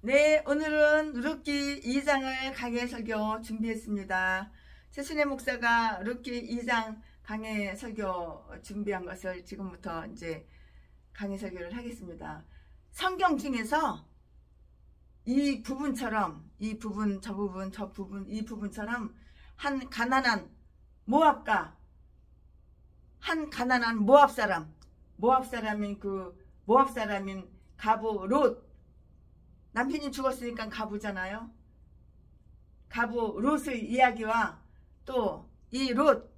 네, 오늘은 룻기 2장을 강해 설교 준비했습니다. 최순애 목사가 룻기 2장 강해 설교 준비한 것을 지금부터 이제 강해 설교를 하겠습니다. 성경 중에서 이 부분처럼 이 부분, 저 부분, 저 부분, 이 부분처럼 한 가난한 모압과 한 가난한 모압 사람인 가부 롯, 남편이 죽었으니까 가부잖아요. 가부 롯의 이야기와 또 이 롯,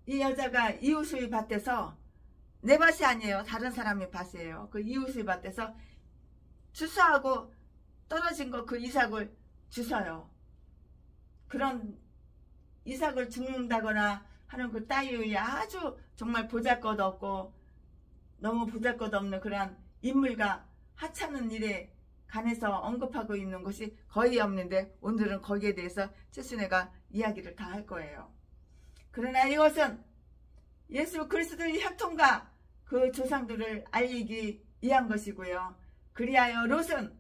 이 여자가 이웃의 밭에서, 내 밭이 아니에요. 다른 사람의 밭이에요. 그 이웃의 밭에서 주워하고 떨어진 거 그 이삭을 주워요. 그런 이삭을 죽는다거나 하는 그 따위의 아주 정말 보잘것없고 너무 보잘것없는 그런 인물과 하찮은 일에 관해서 언급하고 있는 것이 거의 없는데, 오늘은 거기에 대해서 최순애가 이야기를 다 할 거예요. 그러나 이것은 예수 그리스도의 혈통과 그 조상들을 알리기 위한 것이고요. 그리하여 롯은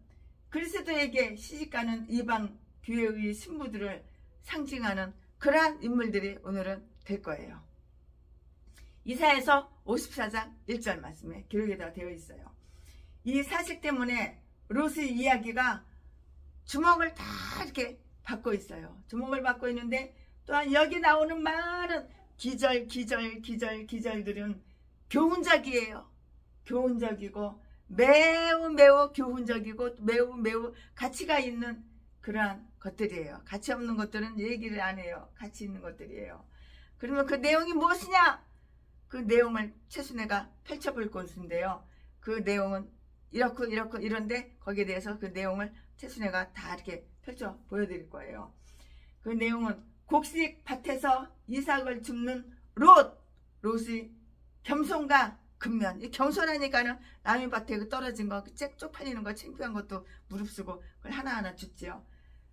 그리스도에게 시집가는 이방 교회의 신부들을 상징하는 그러한 인물들이 오늘은 될 거예요. 이사야서 54장 1절 말씀에 기록이 되어 있어요. 이 사실 때문에 롯의 이야기가 주목을 다 이렇게 받고 있어요. 주목을 받고 있는데, 또한 여기 나오는 많은 기절들은 교훈적이에요. 교훈적이고 매우 교훈적이고 매우 가치가 있는 그러한 것들이에요. 가치 없는 것들은 얘기를 안 해요. 가치 있는 것들이에요. 그러면 그 내용이 무엇이냐? 그 내용을 최순애가 펼쳐볼 것인데요. 그 내용은 이렇고 이런데, 거기에 대해서 그 내용을 최순애가 다 이렇게 펼쳐 보여드릴 거예요. 그 내용은 곡식 밭에서 이삭을 줍는 롯의 겸손과 근면. 이 겸손하니까는 남의 밭에 떨어진 거, 쪽팔리는 거, 창피한 것도 무릅쓰고 그걸 하나하나 줍지요.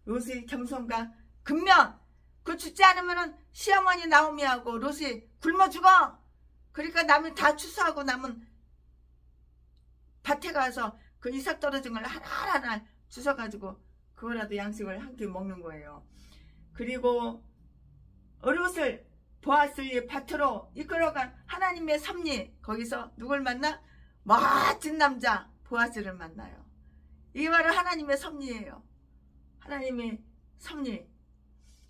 롯의 겸손과 근면. 그 줍지 않으면은 시어머니 나오미하고 롯이 굶어 죽어. 그러니까 남이 다 추수하고 남은 밭에 가서 그 이삭 떨어진 걸 하나하나 주워가지고 그거라도 양식을 한 끼 먹는 거예요. 그리고 롯을 보아스의 밭으로 이끌어간 하나님의 섭리, 거기서 누굴 만나? 멋진 남자 보아스를 만나요. 이게 바로 하나님의 섭리예요. 하나님의 섭리.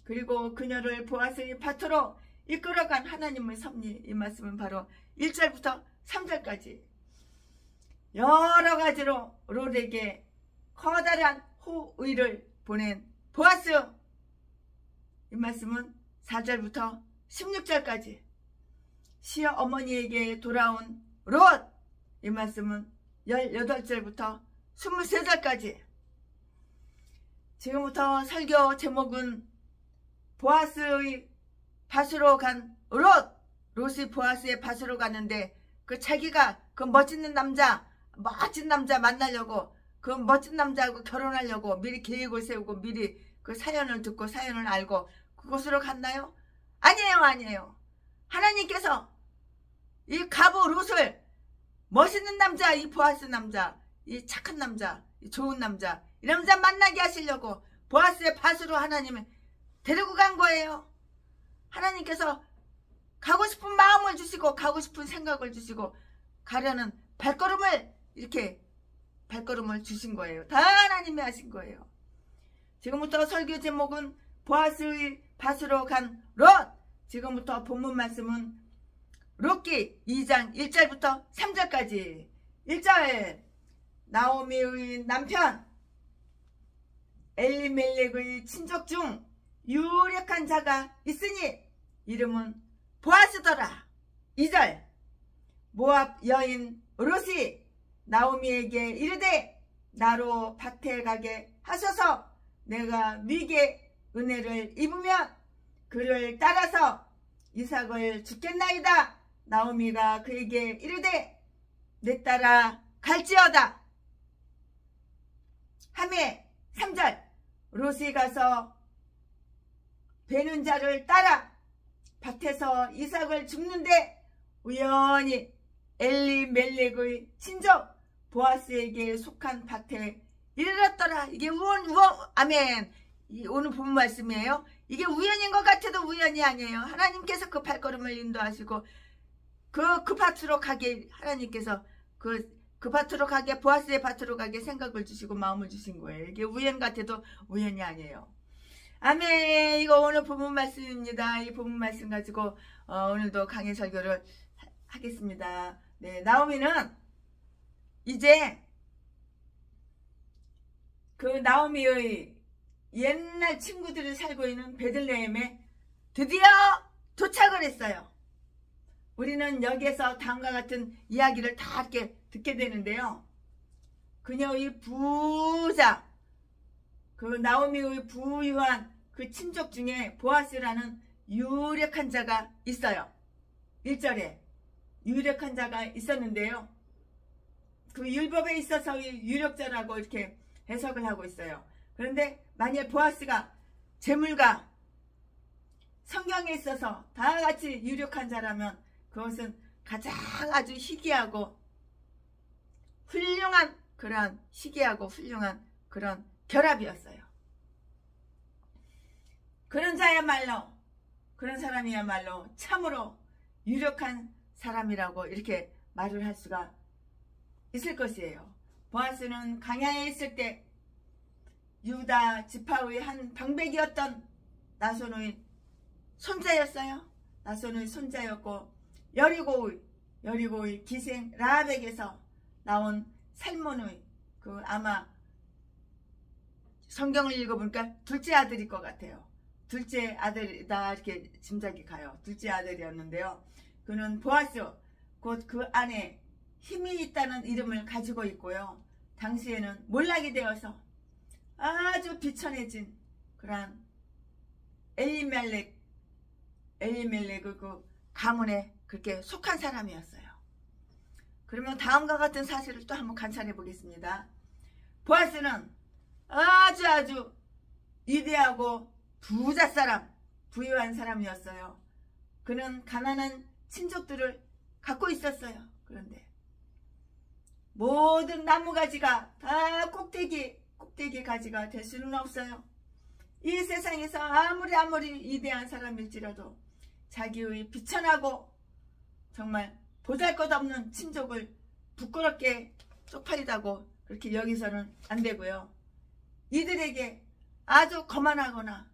그리고 그녀를 보아스의 밭으로 이끌어간 하나님의 섭리, 이 말씀은 바로 1절부터 3절까지 여러 가지로 롯에게 커다란 호의를 보낸 보아스, 이 말씀은 4절부터 16절까지 시어 어머니에게 돌아온 롯, 이 말씀은 18절부터 23절까지. 지금부터 설교 제목은 보아스의 밭으로 간 롯이 보아스의 밭으로 갔는데, 그 자기가 그 멋진 남자 만나려고, 그 멋진 남자하고 결혼하려고 미리 계획을 세우고 미리 그 사연을 듣고 사연을 알고 그곳으로 갔나요? 아니에요. 하나님께서 이 가부 롯을, 멋있는 남자, 이 보아스 남자, 이 착한 남자, 이 좋은 남자, 이 남자 만나게 하시려고 보아스의 밭으로 하나님이 데리고 간 거예요. 하나님께서 가고 싶은 마음을 주시고 가고 싶은 생각을 주시고 가려는 발걸음을 주신 거예요. 다 하나님이 하신 거예요. 지금부터 설교 제목은 보아스의 밭으로 간 롯. 지금부터 본문 말씀은 룻기 2장 1절부터 3절까지. 1절, 나오미의 남편 엘리멜렉의 친족 중 유력한 자가 있으니 이름은 보아스더라. 2절, 모압 여인 롯이 나오미에게 이르되 나로 밭에 가게 하소서. 내가 네게 은혜를 입으면 그를 따라서 이삭을 죽겠나이다. 나오미가 그에게 이르되 내 따라 갈지어다 하매. 3절, 롯이 가서 베는 자를 따라 밭에서 이삭을 줍는데 우연히 엘리멜렉의 친족 보아스에게 속한 밭에 이랬더라. 이게 아멘. 오늘 본 말씀이에요. 이게 우연인 것 같아도 우연이 아니에요. 하나님께서 그 발걸음을 인도하시고 그 밭으로 가게 하나님께서 그 밭으로 가게 보아스의 밭으로 가게 생각을 주시고 마음을 주신 거예요. 이게 우연 같아도 우연이 아니에요. 아멘. 이거 오늘 본문 말씀입니다. 이 본문 말씀 가지고 오늘도 강의 설교를 하겠습니다. 네, 나오미는 이제 그 나오미의 옛날 친구들이 살고 있는 베들레헴에 드디어 도착을 했어요. 우리는 여기에서 다음과 같은 이야기를 다 이렇게 듣게 되는데요. 그녀의 부자, 그 나오미의 부유한 그 친족 중에 보아스라는 유력한 자가 있어요. 1절에 유력한 자가 있었는데요. 그 율법에 있어서의 유력자라고 이렇게 해석을 하고 있어요. 그런데 만약 보아스가 재물과 성경에 있어서 다 같이 유력한 자라면 그것은 가장 아주 희귀하고 훌륭한 그런 희귀하고 훌륭한 그런 결합이었어요. 그런 자야말로, 그런 사람이야말로 참으로 유력한 사람이라고 이렇게 말을 할 수가 있을 것이에요. 보아스는 광야에 있을 때 유다 지파의 한 방백이었던 나손의 손자였어요. 나손의 손자였고 여리고의 기생 라합에게서 나온 살몬의 그 아마 성경을 읽어보니까 둘째 아들일 것 같아요. 둘째 아들이다 이렇게 짐작이 가요. 둘째 아들이었는데요. 그는 보아스 곧 그 안에 힘이 있다는 이름을 가지고 있고요. 당시에는 몰락이 되어서 아주 비천해진 그러한 엘리멜렉의 그 가문에 그렇게 속한 사람이었어요. 그러면 다음과 같은 사실을 또 한번 관찰해 보겠습니다. 보아스는 아주 위대하고 부자 사람, 부유한 사람이었어요. 그는 가난한 친족들을 갖고 있었어요. 그런데 모든 나무가지가 다 꼭대기 가지가 될 수는 없어요. 이 세상에서 아무리 위대한 사람일지라도 자기의 비천하고 정말 보잘것없는 친족을 부끄럽게 쪽팔리다고 그렇게 여기서는 안 되고요. 이들에게 아주 거만하거나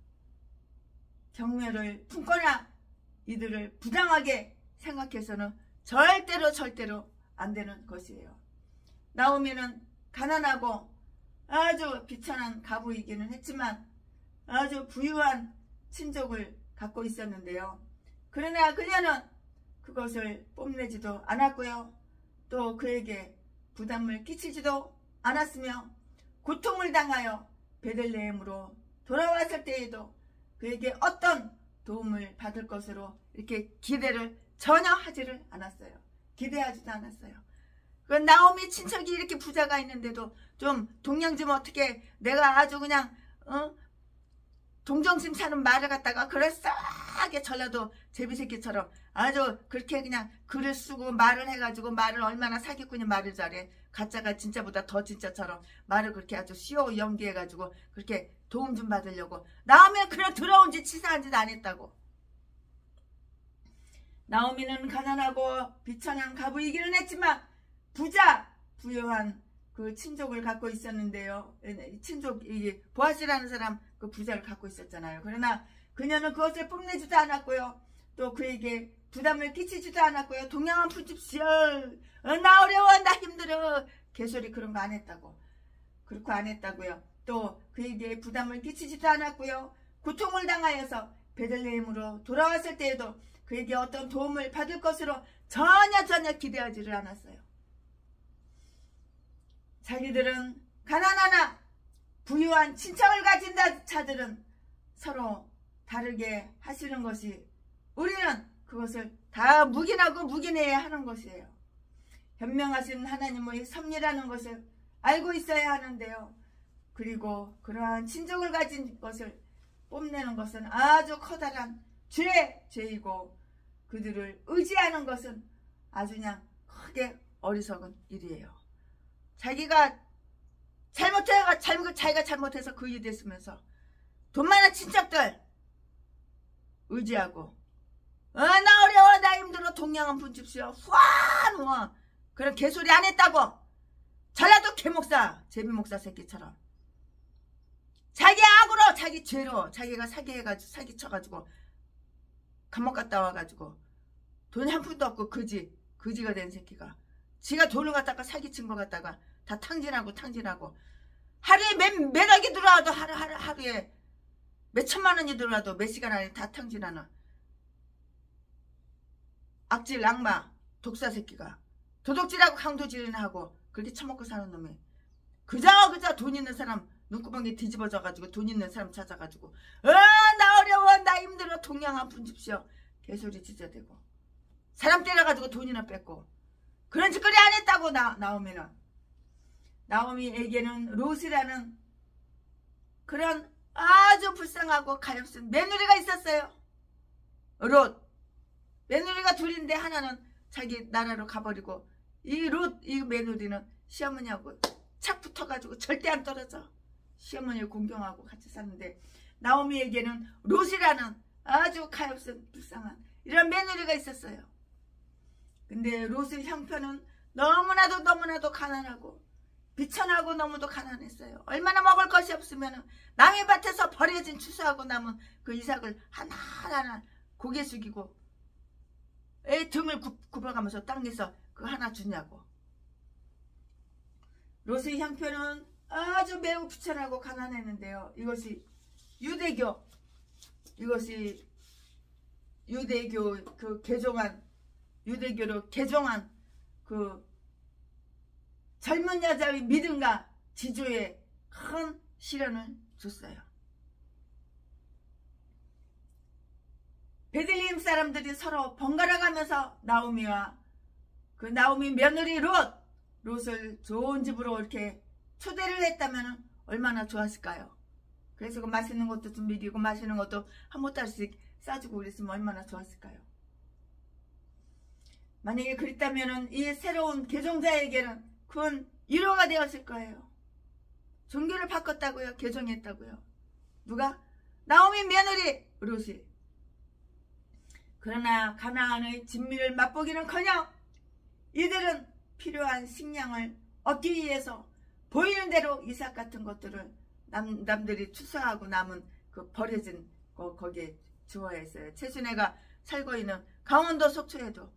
경멸을 품거나 이들을 부당하게 생각해서는 절대로 안 되는 것이에요. 나오미는 가난하고 아주 비천한 가부이기는 했지만 아주 부유한 친족을 갖고 있었는데요. 그러나 그녀는 그것을 뽐내지도 않았고요. 또 그에게 부담을 끼치지도 않았으며 고통을 당하여 베들레헴으로 돌아왔을 때에도 그에게 어떤 도움을 받을 것으로 이렇게 기대를 전혀 하지를 않았어요. 기대하지도 않았어요. 그 나오미 친척이 이렇게 부자가 있는데도 좀 동양 좀 어떻게 내가 아주 그냥 동정심 사는 말을 갖다가 그럴싸하게 전라도 제비새끼처럼 아주 그렇게 그냥 글을 쓰고 말을 해가지고 말을 얼마나 사기꾼이 말을 잘해. 가짜가 진짜보다 더 진짜처럼 말을 그렇게 아주 쉬워 연기해가지고 그렇게 도움 좀 받으려고 나오면 그런 더러운 짓 치사한 짓 안 했다고. 나오미는 가난하고 비천한 가부이기는 했지만 부유한 그 친족을 갖고 있었는데요. 친족, 보아스라는 사람 그 부자를 갖고 있었잖아요. 그러나 그녀는 그것을 뽐내지도 않았고요. 또 그에게 부담을 끼치지도 않았고요. 동양한 푸집시오. 나 어려워, 나 힘들어. 개소리 그런 거 안 했다고. 그렇고 안 했다고요. 또 그에게 부담을 끼치지도 않았고요. 고통을 당하여서 베들레헴으로 돌아왔을 때에도 그에게 어떤 도움을 받을 것으로 전혀 기대하지를 않았어요. 자기들은 가난하나 부유한 친척을 가진 자들은 서로 다르게 하시는 것이 우리는 그것을 다 묵인하고 묵인해야 하는 것이에요. 현명하신 하나님의 섭리라는 것을 알고 있어야 하는데요. 그리고 그러한 친족을 가진 것을 뽐내는 것은 아주 커다란 죄이고 그들을 의지하는 것은 아주 그냥 크게 어리석은 일이에요. 자기가 자기가 잘못해서 그 일이 됐으면서 돈 많은 친척들 의지하고 나 어려워 나 힘들어 동양 한 푼 줍시오 후안 그런 개소리 안 했다고. 전라도 개목사 제비목사 새끼처럼 자기 악으로 자기 죄로 자기가 사기쳐가지고 감옥 갔다 와가지고 돈 한 푼도 없고 거지가 된 새끼가 지가 돈을 갖다가 사기친 거 갖다가 다 탕진하고 하루에 몇억이 들어와도 하루에 몇천만 원이 들어와도 몇 시간 안에 다 탕진하는 악질 악마 독사 새끼가 도둑질하고 강도질이나 하고 그렇게 처먹고 사는 놈이 그저 돈 있는 사람 눈구멍이 뒤집어져가지고 돈 있는 사람 찾아가지고 나 어려워 나 힘들어 동양 한 푼 줍시오 개소리 찢어대고 사람 때려가지고 돈이나 뺏고 그런 짓거리 안 했다고. 나오미에게는 롯이라는 그런 아주 불쌍하고 가엾은 며느리가 있었어요. 롯 며느리가 둘인데 하나는 자기 나라로 가버리고 이 며느리는 시어머니하고 착 붙어가지고 절대 안 떨어져. 시어머니를 공경하고 같이 사는데 나오미에게는 롯이라는 아주 가엾은 불쌍한 이런 며느리가 있었어요. 근데 롯의 형편은 너무나도 가난하고 비천하고 너무도 가난했어요. 얼마나 먹을 것이 없으면 남의 밭에서 버려진 추수하고 남은 그 이삭을 하나하나 고개 숙이고 등을 굽어가면서 땅에서 그 하나 주냐고. 롯의 형편은 아주 매우 비천하고 가난했는데요. 이것이 유대교 그 유대교로 개종한 그 젊은 여자의 믿음과 지조에 큰 시련을 줬어요. 베들레헴 사람들이 서로 번갈아 가면서 나오미와 그 나오미 며느리 롯을 좋은 집으로 이렇게 초대를 했다면 얼마나 좋았을까요? 그래서 그 맛있는 것도 좀 먹이고 맛있는 것도 한 보따리씩 싸주고 그랬으면 얼마나 좋았을까요? 만약에 그랬다면 이 새로운 개종자에게는 그건 위로가 되었을 거예요. 종교를 바꿨다고요? 개종했다고요? 누가? 나오미 며느리 롯이. 그러나 가나안의 진미를 맛보기는커녕 이들은 필요한 식량을 얻기 위해서 보이는 대로 이삭 같은 것들을 남들이 추수하고 남은 그 버려진 거기에 주어야 했어요. 최순애가 살고 있는 강원도 속초에도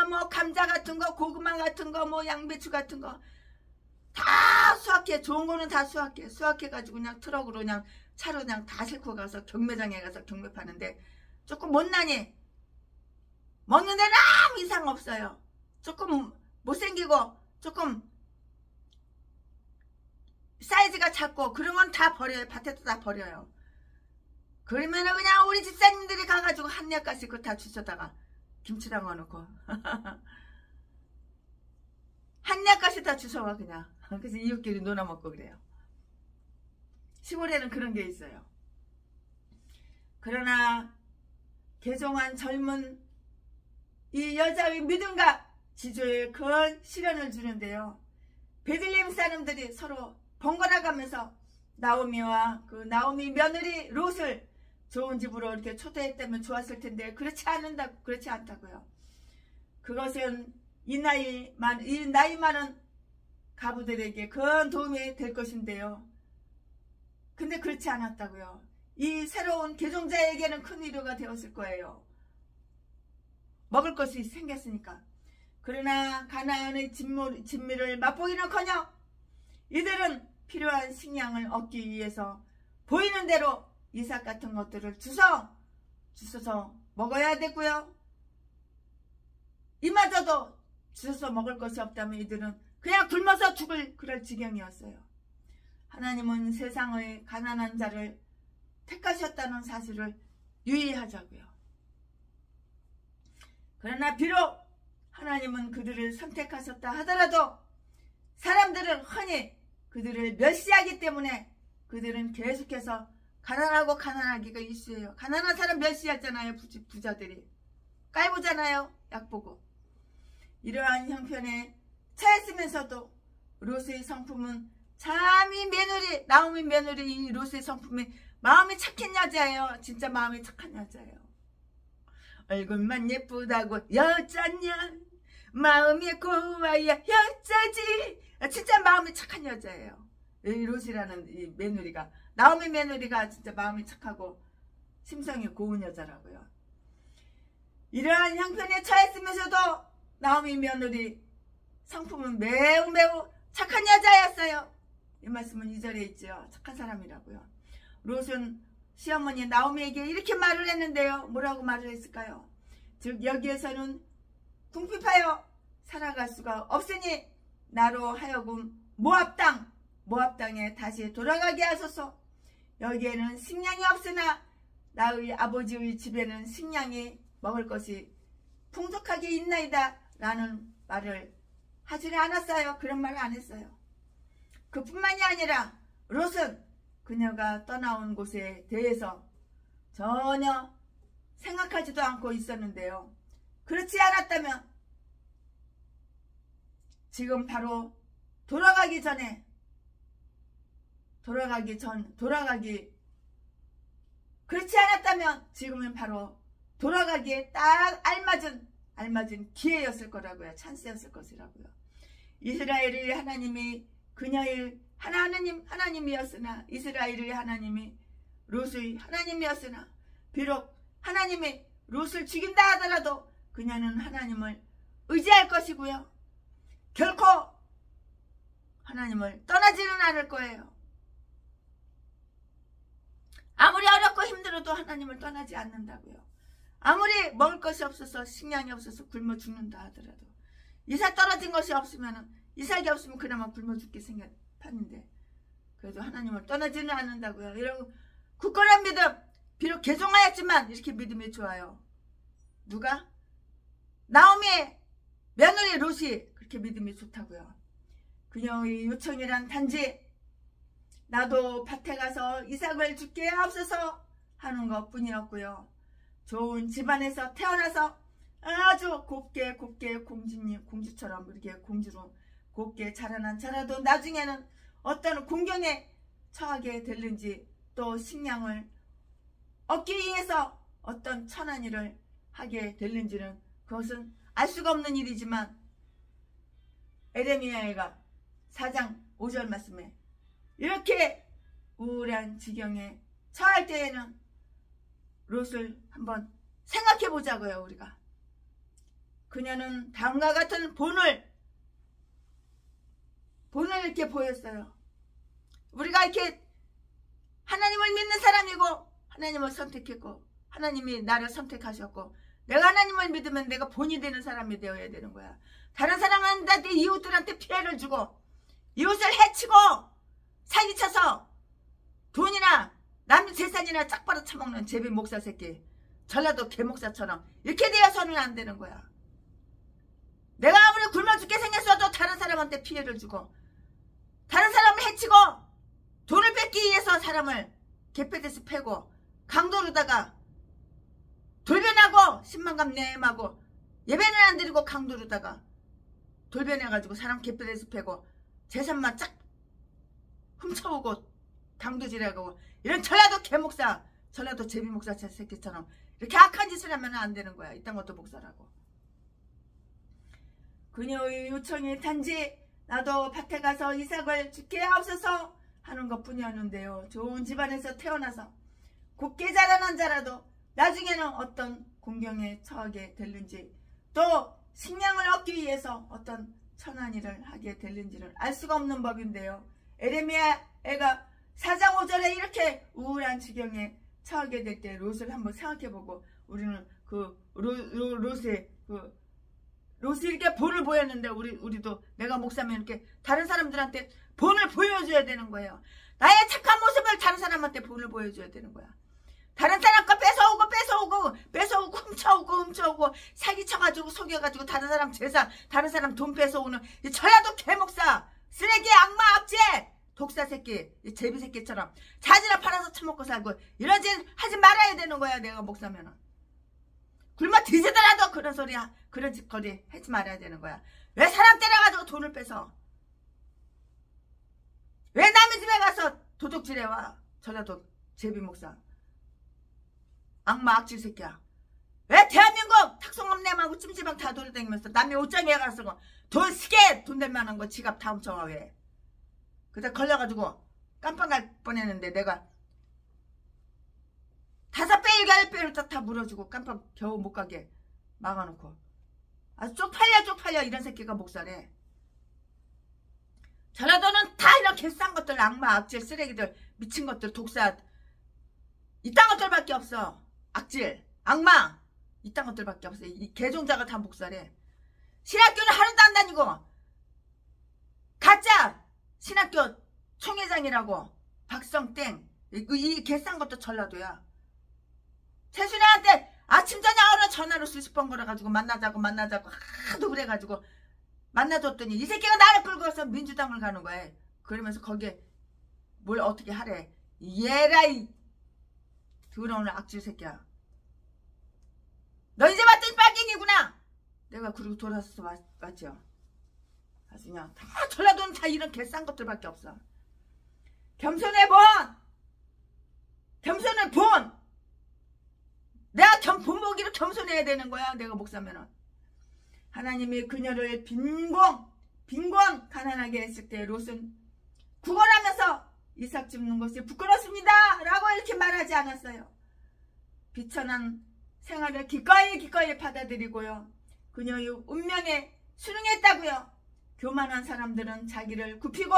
뭐 감자 같은 거 고구마 같은 거 뭐 양배추 같은 거 다 수확해. 좋은 거는 다 수확해가지고 그냥 트럭으로 그냥 차로 그냥 다 싣고 가서 경매장에 가서 경매 파는데 조금 못나니 먹는 데는 아무 이상 없어요. 조금 못생기고 조금 사이즈가 작고 그런 건 다 버려요. 밭에도 다 버려요. 그러면은 그냥 우리 집사님들이 가가지고 한 약가씩 그거 다 주워다가 김치 담아놓고 한 약가씩 다 주워와 그냥. 그래서 이웃끼리 놀아먹고 그래요. 시골에는 그런 게 있어요. 그러나 개종한 젊은 이 여자의 믿음과 지조에 큰 시련을 주는데요. 베들레헴 사람들이 서로 번갈아 가면서 나오미와 그 나오미 며느리 롯을 좋은 집으로 이렇게 초대했다면 좋았을 텐데 그렇지 않다고요. 그것은 이 나이 많은 가부들에게 큰 도움이 될 것인데요. 근데 그렇지 않았다고요. 이 새로운 개종자에게는 큰 위로가 되었을 거예요. 먹을 것이 생겼으니까. 그러나 가나안의 진미를 맛보기는커녕 이들은 필요한 식량을 얻기 위해서 보이는 대로 이삭 같은 것들을 주워서 먹어야 되고요. 이마저도 주워서 먹을 것이 없다면 이들은 그냥 굶어서 죽을 그럴 지경이었어요. 하나님은 세상의 가난한 자를 택하셨다는 사실을 유의하자고요. 그러나 비록 하나님은 그들을 선택하셨다 하더라도 사람들은 흔히 그들을 멸시하기 때문에 그들은 계속해서 가난하기가 일쑤예요. 가난한 사람 멸시하잖아요. 부자들이 깔보잖아요. 약보고. 이러한 형편에 처했으면서도 롯의 성품은 참 이 며느리, 나오미 며느리 이 롯의 성품이 마음이 착한 여자예요. 진짜 마음이 착한 여자예요. 얼굴만 예쁘다고 여자냐, 마음이 고와야 여자지. 진짜 마음이 착한 여자예요. 이 롯이라는 이 며느리가, 나오미 며느리가 진짜 마음이 착하고 심성이 고운 여자라고요. 이러한 형편에 처했으면서도 나오미 며느리 성품은 매우 착한 여자였어요. 이 말씀은 2절에 있죠. 착한 사람이라고요. 롯은 시어머니 나오미에게 이렇게 말을 했는데요. 뭐라고 말을 했을까요? 즉 여기에서는 궁핍하여 살아갈 수가 없으니 나로 하여금 모압 땅에 다시 돌아가게 하소서. 여기에는 식량이 없으나 나의 아버지의 집에는 식량이 먹을 것이 풍족하게 있나이다 라는 말을 하지 않았어요. 그런 말을 안 했어요. 그뿐만이 아니라 롯은 그녀가 떠나온 곳에 대해서 전혀 생각하지도 않고 있었는데요. 그렇지 않았다면 지금 바로 돌아가기 그렇지 않았다면 지금은 바로 돌아가기에 딱 알맞은 기회였을 거라고요. 찬스였을 것이라고요. 이스라엘의 하나님이 그녀의 하나님이었으나, 이스라엘의 하나님이 롯의 하나님이었으나, 비록 하나님이 롯을 죽인다 하더라도 그녀는 하나님을 의지할 것이고요. 결코 하나님을 떠나지는 않을 거예요. 아무리 어렵고 힘들어도 하나님을 떠나지 않는다고요. 아무리 먹을 것이 없어서, 식량이 없어서 굶어 죽는다 하더라도, 이삭 떨어진 것이 없으면, 이삭이 없으면 그나마 굶어 죽게 생긴 판인데 그래도 하나님을 떠나지는 않는다고요. 이런 굳건한 믿음, 비록 개종하였지만 이렇게 믿음이 좋아요. 누가? 나오미의 며느리 롯이 그렇게 믿음이 좋다고요. 그녀의 요청이란 단지 나도 밭에 가서 이삭을 죽게 하옵소서 하는 것 뿐이었고요. 좋은 집안에서 태어나서 아주 곱게 공주처럼 이렇게 공주로 곱게 자라도 나중에는 어떤 공경에 처하게 될는지, 또 식량을 얻기 위해서 어떤 천한 일을 하게 될는지는 그것은 알 수가 없는 일이지만, 에레미야가 4장 5절 말씀에 이렇게 우울한 지경에 처할 때에는 롯을 한번 생각해 보자고요. 우리가 그녀는 다음과 같은 본을 이렇게 보였어요. 우리가 이렇게 하나님을 믿는 사람이고 하나님을 선택했고 하나님이 나를 선택하셨고 내가 하나님을 믿으면 내가 본이 되는 사람이 되어야 되는 거야. 다른 사람한테, 이웃들한테 피해를 주고 이웃을 해치고 사기쳐서 돈이나 남 재산이나 짝 빨아 처먹는 제비 목사 새끼, 전라도 개목사처럼 이렇게 되어서는 안 되는 거야. 내가 아무리 굶어 죽게 생겼어도 다른 사람한테 피해를 주고 다른 사람을 해치고 돈을 뺏기 위해서 사람을 개패듯이 패고 강도로다가 돌변하고 10만감 내임하고 예배는 안 드리고 강도로다가 돌변해가지고 사람 개패듯이 패고 재산만 쫙 훔쳐오고 강도질하고 이런 전라도 개목사, 전라도 제비목사 새끼처럼 이렇게 악한 짓을 하면 안 되는 거야. 이딴 것도 목사라고. 그녀의 요청이 단지 나도 밭에 가서 이삭을 죽게 하옵소서 하는 것 뿐이었는데요. 좋은 집안에서 태어나서 곱게 자라난 자라도 나중에는 어떤 공경에 처하게 될는지, 또 식량을 얻기 위해서 어떤 천한 일을 하게 될는지를 알 수가 없는 법인데요. 에레미야 애가 4장 5절에 이렇게 우울한 지경에 처하게 될 때 롯을 한번 생각해보고, 우리는 그 롯이 이렇게 본을 보였는데 우리도 내가 목사면 이렇게 다른 사람들한테 본을 보여줘야 되는 거예요. 나의 착한 모습을 다른 사람한테 본을 보여줘야 되는 거야. 다른 사람 거 뺏어오고 훔쳐오고 사기쳐가지고 속여가지고 다른 사람 재산, 다른 사람 돈 뺏어오는 이 전라도 개목사, 쓰레기, 악마, 악재, 독사 새끼, 이 제비 새끼처럼 자지를 팔아서 처먹고 살고 이런 짓 하지 말아야 되는 거야. 내가 목사면은 굶어 뒤지더라도 그런 소리, 그런 짓거리 하지 말아야 되는 거야. 왜 사람 때려가지고 돈을 뺏어? 도둑질해와. 전라도 제비 목사. 악마 악질 새끼야. 왜 대한민국 탁송업내하고 찜질방 다 돌아다니면서 남의 옷장에 가서 돈 쓰게 돈 될 만한 거 지갑 다 훔쳐와. 왜? 그때 걸려가지고 깜빡 갈 뻔했는데 내가 5배 10배를 다 물어주고 깜빡 겨우 못 가게 막아놓고. 아주 쪽팔려 이런 새끼가 목사래. 전라도는 다 이렇게 싼 것들, 악마 악질 쓰레기들, 미친 것들, 독사 이딴 것들밖에 없어. 악질 악마 이딴 것들밖에 없어. 이 개종자가 다 목사래. 신학교는 하루도 안 다니고 가짜 신학교 총회장이라고 박성땡 이 개싼 것도 전라도야. 최순애한테 아침 저녁으로 전화로 수십 번 걸어가지고 만나자고 하도 그래가지고 만나줬더니 이 새끼가 나를 끌고 와서 민주당을 가는 거야. 그러면서 거기에 뭘 어떻게 하래. 얘라이 더러운 악질 새끼야. 너 이제 봤더니 빨갱이구나. 내가 그리고 돌아서 왔죠. 아주 그냥 다 전라도는 다 이런 개싼 것들밖에 없어. 겸손해 본. 겸손을 본. 내가 본보기로 겸손해야 되는 거야. 내가 목사면은. 하나님이 그녀를 빈곤 가난하게 했을 때 롯은 구걸하면서 이삭 줍는 것이 부끄럽습니다 라고 이렇게 말하지 않았어요. 비천한 생활을 기꺼이 받아들이고요. 그녀의 운명에 순응했다고요. 교만한 사람들은 자기를 굽히고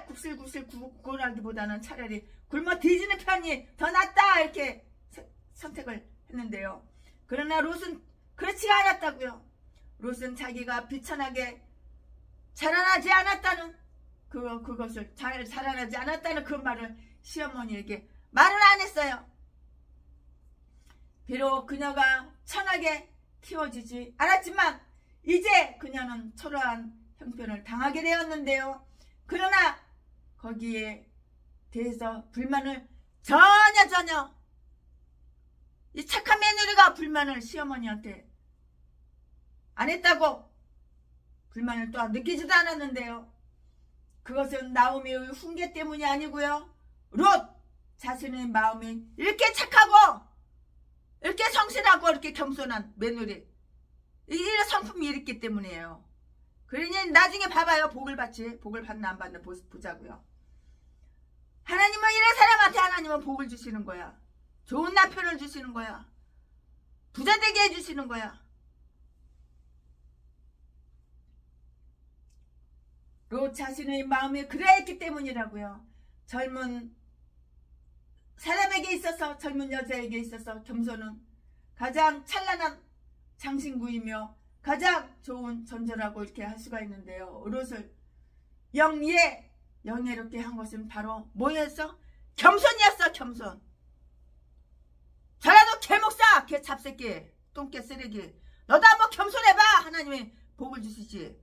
굽슬굽슬 구걸하기보다는 차라리 굶어 뒤지는 편이 더 낫다 이렇게 선택을 했는데요. 그러나 롯은 그렇지가 않았다고요. 롯은 자기가 비천하게 자라나지 않았다는 그것을 자라나지 않았다는 그 말을 시어머니에게 말을 안 했어요. 비록 그녀가 천하게 키워지지 않았지만 이제 그녀는 초라한 형편을 당하게 되었는데요. 그러나 거기에 대해서 불만을 전혀 이 착한 며느리가 불만을 시어머니한테 안 했다고 불만을 또한 느끼지도 않았는데요. 그것은 나오미의 훈계 때문이 아니고요. 롯 자신의 마음이 이렇게 착하고 이렇게 성실하고 이렇게 겸손한 며느리 이런 성품이 있기 때문이에요. 그러니 나중에 봐봐요. 복을 받지. 복을 받나 안 받나 보자고요. 하나님은 이런 사람한테 하나님은 복을 주시는 거야. 좋은 남편을 주시는 거야. 부자 되게 해주시는 거야. 롯 자신의 마음이 그러했기 때문이라고요. 젊은 사람에게 있어서 젊은 여자에게 있어서 겸손은 가장 찬란한 장신구이며 가장 좋은 전절하고 이렇게 할 수가 있는데요. 롯을 영예롭게 한 것은 바로 뭐였어? 겸손이었어. 겸손. 전라도 개목사 개잡새끼 똥개 쓰레기 너도 한번 겸손해봐. 하나님이 복을 주시지.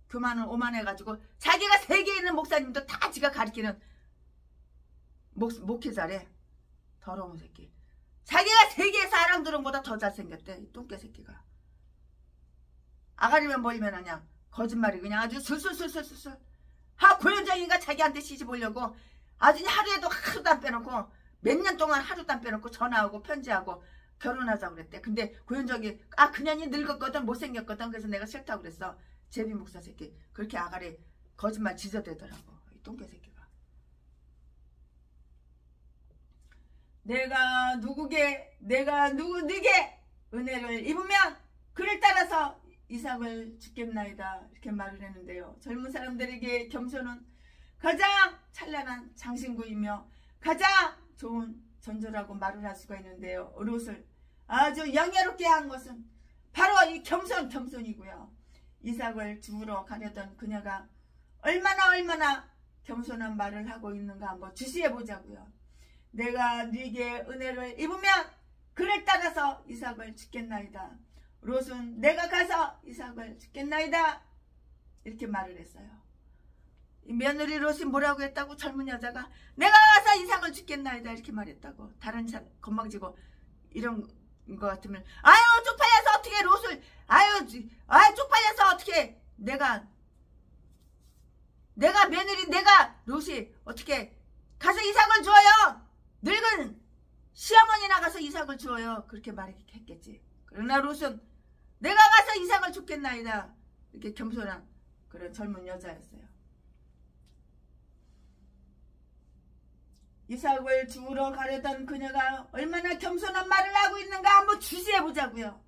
교만을 오만해가지고 자기가 세계에 있는 목사님도 다 지가 가리키는 목회자래. 더러운 새끼. 자기가 세계에서 아랑드론보다 더 잘생겼대. 이 똥개 새끼가. 아가리만 보이면 그냥 거짓말이 그냥 아주 술술술술술. 고현정이가 자기한테 시집 오려고 아주 하루에도 하루도 안 빼놓고 몇 년 동안 하루도 안 빼놓고 전화하고 편지하고 결혼하자고 그랬대. 근데 고현정이 그년이 늙었거든 못생겼거든. 그래서 내가 싫다고 그랬어. 제비 목사 새끼. 그렇게 아가리 거짓말 지저대더라고. 이 똥개 새끼가. 내가 누구게 은혜를 입으면 그를 따라서 이삭을 주겠나이다 이렇게 말을 했는데요. 젊은 사람들에게 겸손은 가장 찬란한 장신구이며 가장 좋은 전조라고 말을 할 수가 있는데요. 롯을 아주 영예롭게 한 것은 바로 이 겸손이고요. 이삭을 주우러 가려던 그녀가 얼마나 겸손한 말을 하고 있는가 한번 주시해 보자고요. 내가 네게 은혜를 입으면 그를 따라서 이삭을 주겠나이다. 롯은 내가 가서 이삭을 주겠나이다 이렇게 말을 했어요. 이 며느리 롯이 뭐라고 했다고? 젊은 여자가 내가 가서 이삭을 주겠나이다 이렇게 말했다고. 다른 사람 건방지고 이런 거 같으면 아유 쪽팔려서 어떻게 롯을 아유 쪽팔려서 어떻게 내가 내가 며느리 내가 롯이 어떻게 가서 이삭을 주어요. 늙은 시어머니 나가서 이삭을 주어요. 그렇게 말했겠지. 그러나 롯은 내가 가서 이삭을 줬겠나이다. 이렇게 겸손한 그런 젊은 여자였어요. 이삭을 주우러 가려던 그녀가 얼마나 겸손한 말을 하고 있는가 한번 주시해 보자고요.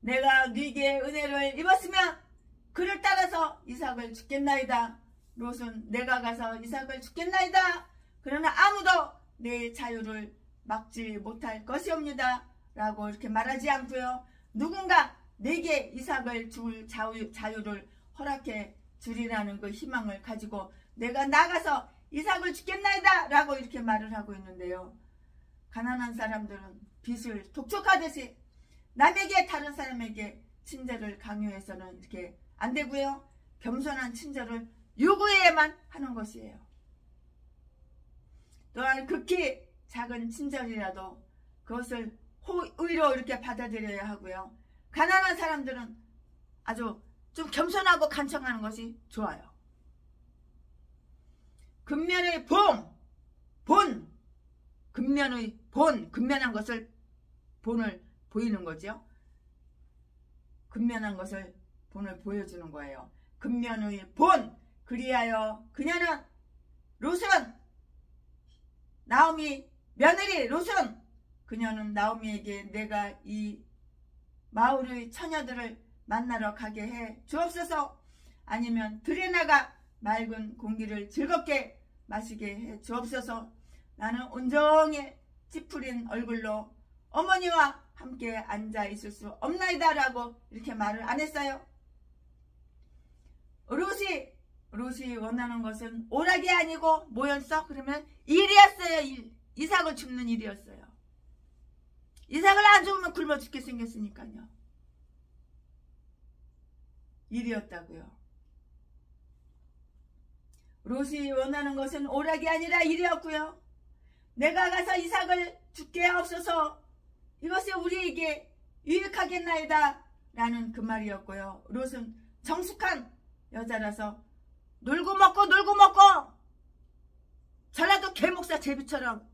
내가 네게 은혜를 입었으면 그를 따라서 이삭을 주겠나이다. 롯은 내가 가서 이삭을 주겠나이다. 그러나 아무도 내 자유를 막지 못할 것이옵니다. 라고 이렇게 말하지 않고요. 누군가 내게 이삭을 줄 자유를 허락해 주리라는 그 희망을 가지고 내가 나가서 이삭을 주겠나이다. 라고 이렇게 말을 하고 있는데요. 가난한 사람들은 빚을 독촉하듯이 남에게 다른 사람에게 친절을 강요해서는 이렇게 안 되고요. 겸손한 친절을 요구해야만 하는 것이에요. 또한 극히 작은 친절이라도 그것을 의로 이렇게 받아들여야 하고요. 가난한 사람들은 아주 좀 겸손하고 간청하는 것이 좋아요. 근면의 근면의 근면한 것을 본을 보이는 거죠. 근면한 것을 본을 보여주는 거예요. 근면의 본. 그리하여 그녀는 롯은 나오미 며느리 롯은 그녀는 나오미에게 내가 이 마을의 처녀들을 만나러 가게 해 주옵소서. 아니면 들에 나가 맑은 공기를 즐겁게 마시게 해 주옵소서. 나는 온종일 찌푸린 얼굴로 어머니와 함께 앉아 있을 수 없나이다. 라고 이렇게 말을 안 했어요. 롯이 원하는 것은 오락이 아니고 뭐였어? 그러면 일이었어요. 이삭을 줍는 일이었어요. 이삭을 안 주면 굶어 죽게 생겼으니까요. 일이었다고요. 롯이 원하는 것은 오락이 아니라 일이었고요. 내가 가서 이삭을 주게 하옵소서. 이것이 우리에게 유익하겠나이다. 라는 그 말이었고요. 롯은 정숙한 여자라서 놀고 먹고 전라도 개목사 제비처럼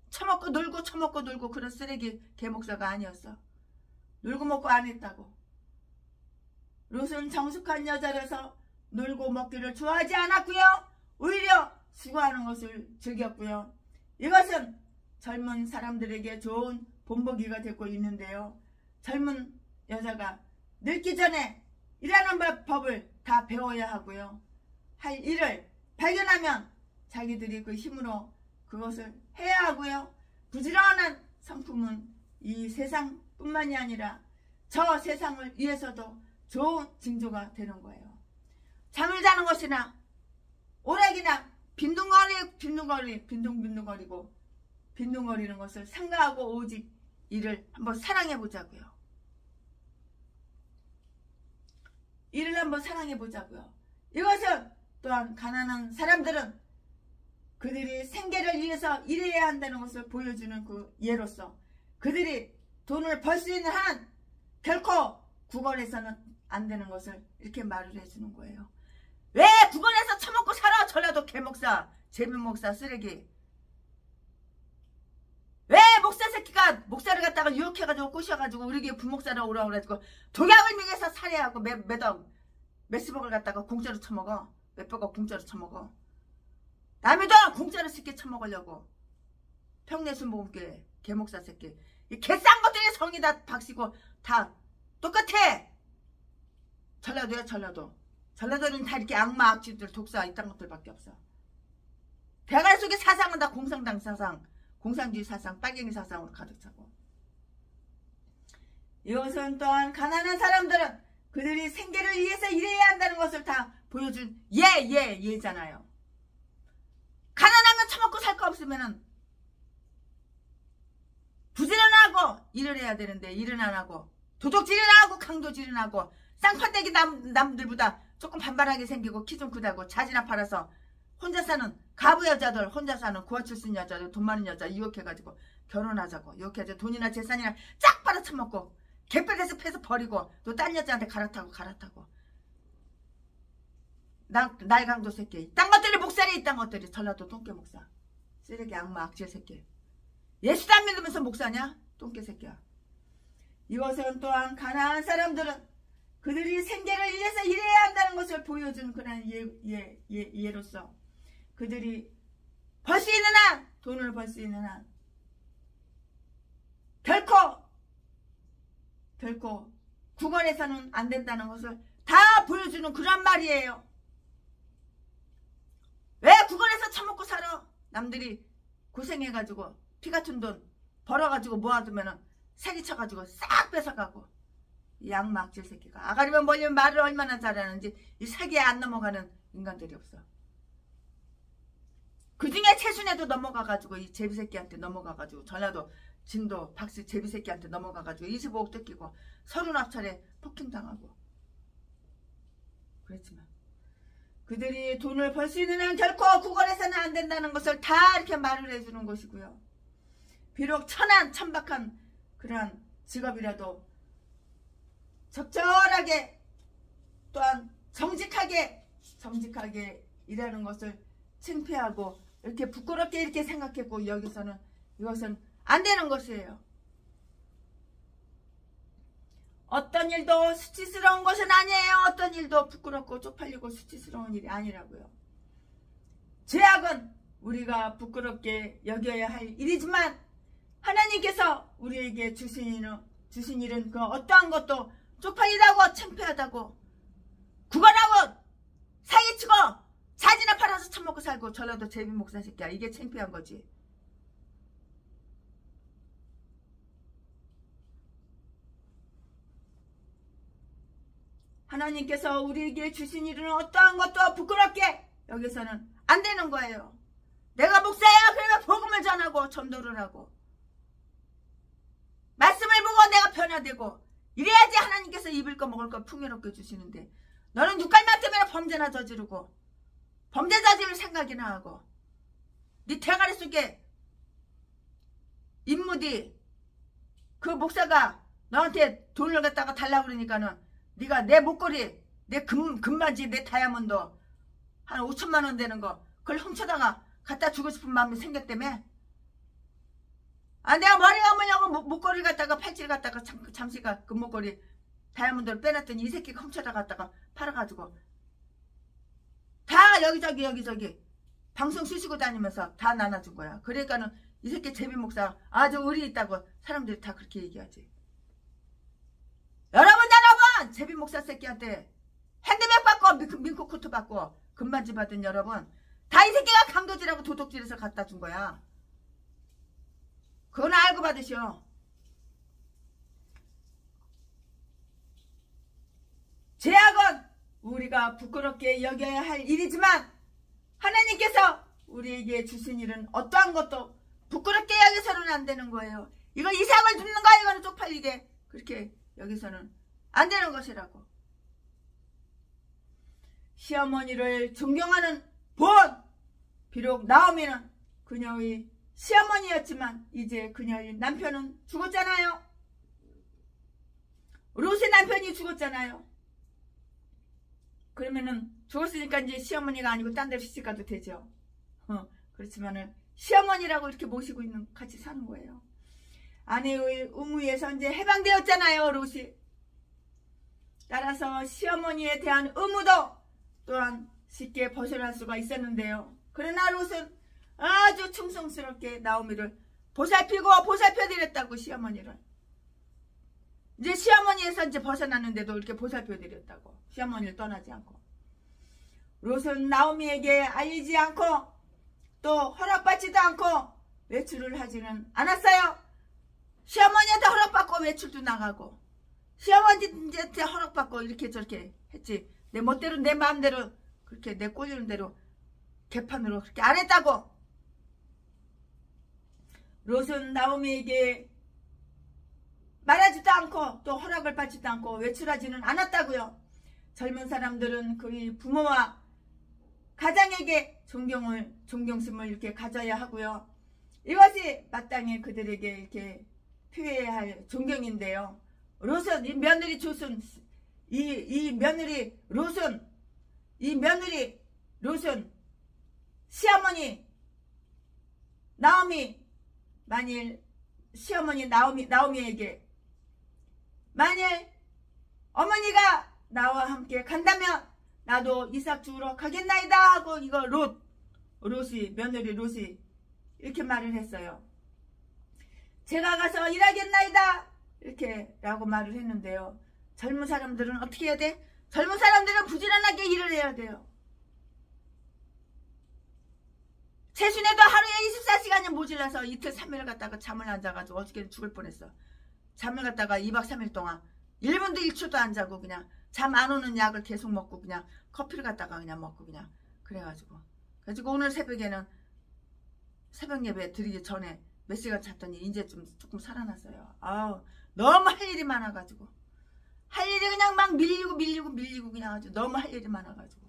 처먹고 놀고 그런 쓰레기 개목사가 아니었어. 놀고 먹고 안 했다고. 롯은 정숙한 여자라서 놀고 먹기를 좋아하지 않았고요. 오히려 수고하는 것을 즐겼고요. 이것은 젊은 사람들에게 좋은 본보기가 되고 있는데요. 젊은 여자가 늙기 전에 일하는 법을 다 배워야 하고요. 할 일을 발견하면 자기들이 그 힘으로 그것을 해야 하고요. 부지런한 성품은 이 세상뿐만이 아니라 저 세상을 위해서도 좋은 징조가 되는 거예요. 잠을 자는 것이나 오락이나 빈둥거리는 것을 삼가하고 오직 이를 한번 사랑해 보자고요. 이를 한번 사랑해 보자고요. 이것은 또한 가난한 사람들은 그들이 생계를 위해서 일해야 한다는 것을 보여주는 그 예로서 그들이 돈을 벌 수 있는 한 결코 구걸해서는 안 되는 것을 이렇게 말을 해주는 거예요. 왜 구걸해서 처먹고 살아? 전라도 개목사, 제비목사 쓰레기. 왜 목사 새끼가 목사를 갖다가 유혹해가지고 꼬셔가지고 우리 부목사라 오라고 그래가지고 독약을 먹여서 살해하고 몇십억을 갖다가 공짜로 처먹어. 몇백억 공짜로 처먹어. 남의 돈 공짜로 새끼 처먹으려고. 평내술 먹음께 개목사 새끼. 이 개싼 것들이 성이 다 박시고 다 똑같아. 전라도야 전라도. 전라도는 다 이렇게 악마 악취들 독사 이딴 것들밖에 없어. 대가리 속에 사상은 다 공산당 사상, 공산주의 사상, 빨갱이 사상으로 가득 차고. 이것은 또한 가난한 사람들은 그들이 생계를 위해서 일해야 한다는 것을 다 보여준 예잖아요. 가난하면 처먹고 살 거 없으면은 부지런하고 일을 해야 되는데 일은 안 하고 도둑질을 하고 강도질을 하고 쌍판대기 남들보다 조금 반반하게 생기고 키 좀 크다고 자지나 팔아서 혼자 사는 가부 여자들, 혼자 사는 고아 출신 여자들, 돈 많은 여자 유혹해가지고 결혼하자고 유혹해가지고 돈이나 재산이나 쫙 빨아쳐먹고 개뼈에서 패서 버리고 또 딴 여자한테 갈아타고 날강도 새끼. 이딴 것들이 목살이 이딴 것들이. 전라도 똥개 목사. 쓰레기 악마 악질 새끼. 예수도 안 믿으면서 목사냐? 똥개 새끼야. 이것은 또한 가난한 사람들은 그들이 생계를 위해서 일해야 한다는 것을 보여준 그런 예로서 그들이 벌 수 있는 한, 돈을 벌 수 있는 한 결코 국원에서는 안 된다는 것을 다 보여주는 그런 말이에요. 왜 국원에서 처먹고 살아? 남들이 고생해가지고 피같은 돈 벌어가지고 모아두면은 사기쳐가지고 싹 뺏어가고. 이 악마 악질 새끼가 아가리면 멀리면 말을 얼마나 잘하는지 이 사기에 안 넘어가는 인간들이 없어. 그중에 최순애도 넘어가가지고 이 제비새끼한테 넘어가가지고 전라도 진도 박씨 제비새끼한테 넘어가가지고 25억 뜯기고 39차례 폭행당하고 그랬지만 그들이 돈을 벌 수 있는 한 결코 국원에서는 안 된다는 것을 다 이렇게 말을 해주는 것이고요. 비록 천박한 그러한 직업이라도 적절하게 또한 정직하게 일하는 것을 창피하고 이렇게 부끄럽게 이렇게 생각했고 여기서는 이것은 안 되는 것이에요. 어떤 일도 수치스러운 것은 아니에요. 어떤 일도 부끄럽고 쪽팔리고 수치스러운 일이 아니라고요. 죄악은 우리가 부끄럽게 여겨야 할 일이지만 하나님께서 우리에게 주신 일은 그 어떠한 것도 쪽팔리다고 창피하다고 구걸하고 사기치고 사진을 팔아서 처먹고 살고 전라도 제비 목사 새끼야. 이게 창피한 거지. 하나님께서 우리에게 주신 일은 어떠한 것도 부끄럽게 여기서는 안 되는 거예요. 내가 목사야 그러면 복음을 전하고 전도를 하고 말씀을 보고 내가 변화되고 이래야지 하나님께서 입을 거 먹을 거 풍요롭게 주시는데 너는 육갈만 때문에 범죄나 저지르고 범죄 저지를 생각이나 하고 네 대가리 속에 인무디 그 목사가 너한테 돈을 갖다가 달라고 그러니까는 네가 내 목걸이 내 금반지 내 다이아몬드 한 5천만 원 되는 거 그걸 훔쳐다가 갖다 주고 싶은 마음이 생겼다며. 아 내가 머리가 뭐냐고 목걸이 갖다가 팔찌를 갖다가 잠시가 그 목걸이 다이아몬드를 빼놨더니 이 새끼가 훔쳐다 갖다가 팔아가지고 다 여기저기 방송 쓰시고 다니면서 다 나눠준 거야. 그러니까는 이 새끼 제비 목사 아주 의리 있다고 사람들이 다 그렇게 얘기하지. 여러분 제비 목사 새끼한테 핸드백 받고 민코 코트 받고 금반지 받은 여러분 다 이 새끼가 강도질하고 도둑질해서 갖다 준 거야. 그건 알고 받으시오. 죄악은 우리가 부끄럽게 여겨야 할 일이지만 하나님께서 우리에게 주신 일은 어떠한 것도 부끄럽게 여기서는 안 되는 거예요. 이거 이상을 줍는 거야. 이거는 쪽팔리게 그렇게 여기서는 안 되는 것이라고. 시어머니를 존경하는 본 비록 나오미는 그녀의 시어머니였지만 이제 그녀의 남편은 죽었잖아요. 롯의 남편이 죽었잖아요. 그러면은 죽었으니까 이제 시어머니가 아니고 딴 데로 시집가도 되죠. 그렇지만은 시어머니라고 이렇게 모시고 있는 같이 사는 거예요. 아내의 의무에서 이제 해방되었잖아요. 롯이. 따라서 시어머니에 대한 의무도 또한 쉽게 벗어날 수가 있었는데요. 그러나 롯은 아주 충성스럽게 나오미를 보살펴드렸다고. 시어머니를 이제 시어머니에서 이제 벗어났는데도 이렇게 보살펴드렸다고. 시어머니를 떠나지 않고. 롯은 나오미에게 알리지 않고 또 허락받지도 않고 외출을 하지는 않았어요. 시어머니한테 허락받고 외출도 나가고 시어머니한테 허락받고 이렇게 저렇게 했지. 내 멋대로 내 마음대로 그렇게 내 꼴리는 대로 개판으로 그렇게 안 했다고. 롯은 나오미에게 말하지도 않고 또 허락을 받지도 않고 외출하지는 않았다고요. 젊은 사람들은 그의 부모와 가장에게 존경심을 이렇게 가져야 하고요. 이것이 마땅히 그들에게 이렇게 표해야 할 존경인데요. 롯은 이 며느리 조순 이 며느리 롯은 이 며느리 롯은 시어머니 나오미, 만일 시어머니 나오미에게 만일 어머니가 나와 함께 간다면 나도 이삭 주우러 가겠나이다 하고 이거 며느리 롯이 이렇게 말을 했어요. 제가 가서 일하겠나이다 이렇게 라고 말을 했는데요. 젊은 사람들은 어떻게 해야 돼? 젊은 사람들은 부지런하게 일을 해야 돼요. 최순애도 하루에 24시간이 모질라서 이틀 3일을 갖다가 잠을 안 자가지고 어저께는 죽을 뻔했어. 잠을 갖다가 2박 3일 동안 1분도 1초도 안 자고 그냥 잠 안 오는 약을 계속 먹고 그냥 커피를 갖다가 그냥 먹고 그냥 그래가지고 오늘 새벽에는 새벽 예배 드리기 전에 몇 시간 잤더니 이제 조금 살아났어요. 아우 너무 할 일이 많아가지고 할 일이 그냥 막 밀리고 그냥 아주 너무 할 일이 많아가지고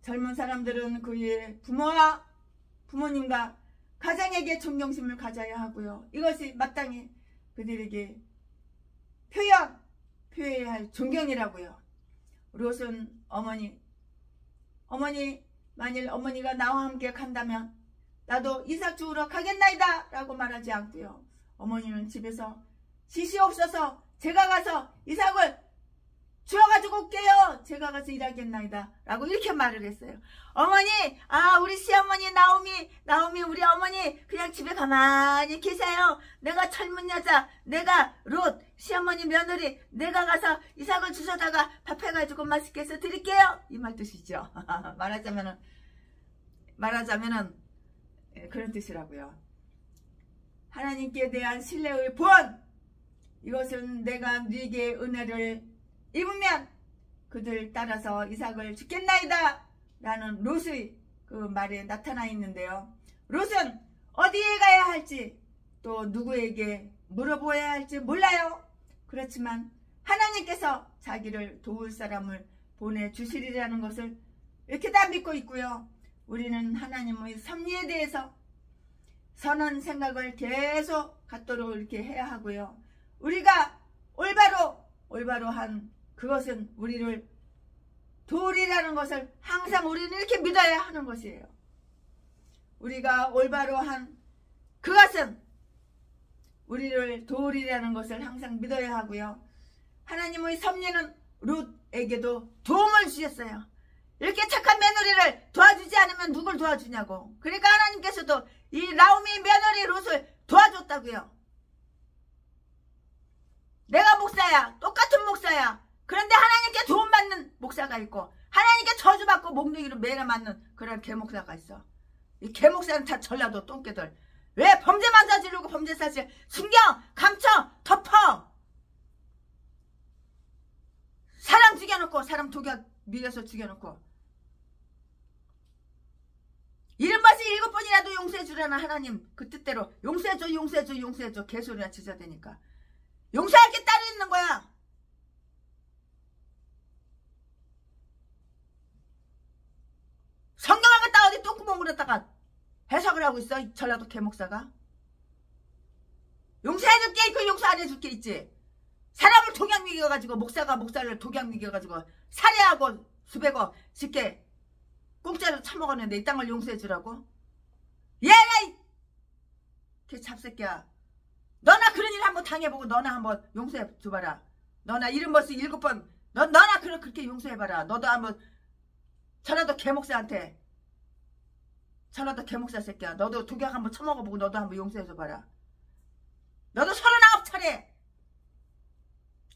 젊은 사람들은 그의 부모와 부모님과 가장에게 존경심을 가져야 하고요. 이것이 마땅히 그들에게 표해야 할 존경이라고요. 롯은 어머니 만일 어머니가 나와 함께 간다면 나도 이삭 주우러 가겠나이다 라고 말하지 않고요. 어머니는 집에서 지시옵소서 제가 가서 이삭을 주워가지고 올게요. 제가 가서 일하겠나이다 라고 이렇게 말을 했어요. 어머니 우리 시어머니 나오미 우리 어머니 그냥 집에 가만히 계세요. 내가 젊은 여자 내가 롯 시어머니 며느리 내가 가서 이삭을 주워다가 밥 해가지고 맛있게 해서 드릴게요. 이 말 뜻이죠. 말하자면은 그런 뜻이라고요. 하나님께 대한 신뢰의 본 이것은 내가 네게 은혜를 입으면 그들 따라서 이삭을 주겠나이다 라는 롯의 그 말에 나타나 있는데요. 롯은 어디에 가야 할지 또 누구에게 물어보아야 할지 몰라요. 그렇지만 하나님께서 자기를 도울 사람을 보내주시리라는 것을 이렇게 다 믿고 있고요. 우리는 하나님의 섭리에 대해서 선한 생각을 계속 갖도록 이렇게 해야 하고요. 우리가 올바로 한 그것은 우리를 도우리라는 것을 항상 우리는 이렇게 믿어야 하는 것이에요. 우리가 올바로 한 그것은 우리를 도우리라는 것을 항상 믿어야 하고요. 하나님의 섭리는 롯에게도 도움을 주셨어요. 이렇게 착한 며느리를 도와주지 않으면 누굴 도와주냐고. 그러니까 하나님께서도 이 나오미 며느리 롯을 도와줬다고요. 내가 목사야. 똑같은 목사야. 그런데 하나님께 도움받는 목사가 있고 하나님께 저주받고 목내기로 매를 맞는 그런 개목사가 있어. 이 개목사는 다 전라도 똥개들. 왜 범죄만 저지르고 범죄 사실 숨겨 감춰 덮어. 사람 죽여놓고 사람 독약 미려서 죽여놓고 이른것이 7번이라도 용서해주라는 하나님 그 뜻대로 용서해줘 개소리나 지저대니까 용서할 게 따로 있는 거야. 성경을 갖다 어디 똥구멍으로 다가 해석을 하고 있어. 전라도 개목사가. 용서해줄게 그 용서 안 해줄게 있지. 사람을 독약 먹여가지고 목사를 독약 먹여가지고 살해하고 수백억 쉽게 공짜로 처먹었는데 이 땅을 용서해주라고? 얘라 개 잡새끼야. 너나 그런 일 한번 당해보고 너나 한번 용서해줘봐라. 너나 이른버스 7번 너나 그렇게 용서해봐라. 너도 한번 전라도 개목사한테 전라도 개목사 새끼야. 너도 독약 한번 처먹어보고 너도 한번 용서해줘봐라. 너도 39차례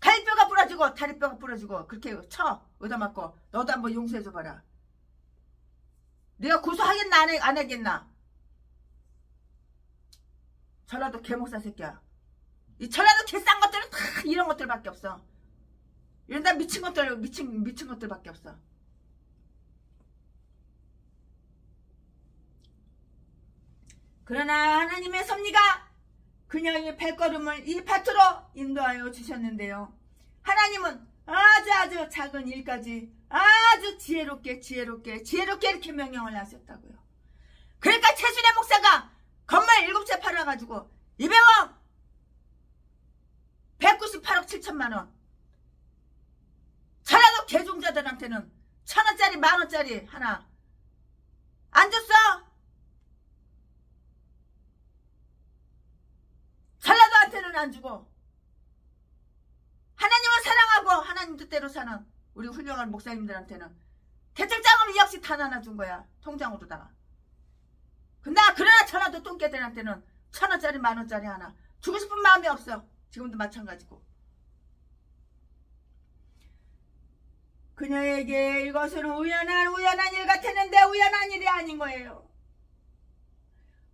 갈뼈가 부러지고 다리뼈가 부러지고 그렇게 쳐 얻어맞고 너도 한번 용서해줘봐라. 네가 고소하겠나 안 하겠나? 전라도 개목사 새끼야. 이 전라도 개싼 것들은 다 이런 것들밖에 없어. 이런다 미친 것들밖에 없어. 그러나 하나님의 섭리가 그녀의 발걸음을 이 밭으로 인도하여 주셨는데요. 하나님은 아주 작은 일까지 아주 지혜롭게 이렇게 명령을 하셨다고요. 그러니까 최순애 목사가 건물 7채 팔아가지고 200억 198억 7천만원 개목자들한테는 1,000원짜리 10,000원짜리 하나 안 줬어? 전라도한테는 안 주고 하나님을 사랑하고 하나님 뜻대로 사는 우리 훌륭한 목사님들한테는 대책자금 역시 단 하나 준 거야. 통장으로다가. 그러나 전라도 똥개들한테는 1,000원짜리 10,000원짜리 하나 주고 싶은 마음이 없어. 지금도 마찬가지고. 그녀에게 이것은 우연한 일 같았는데 우연한 일이 아닌 거예요.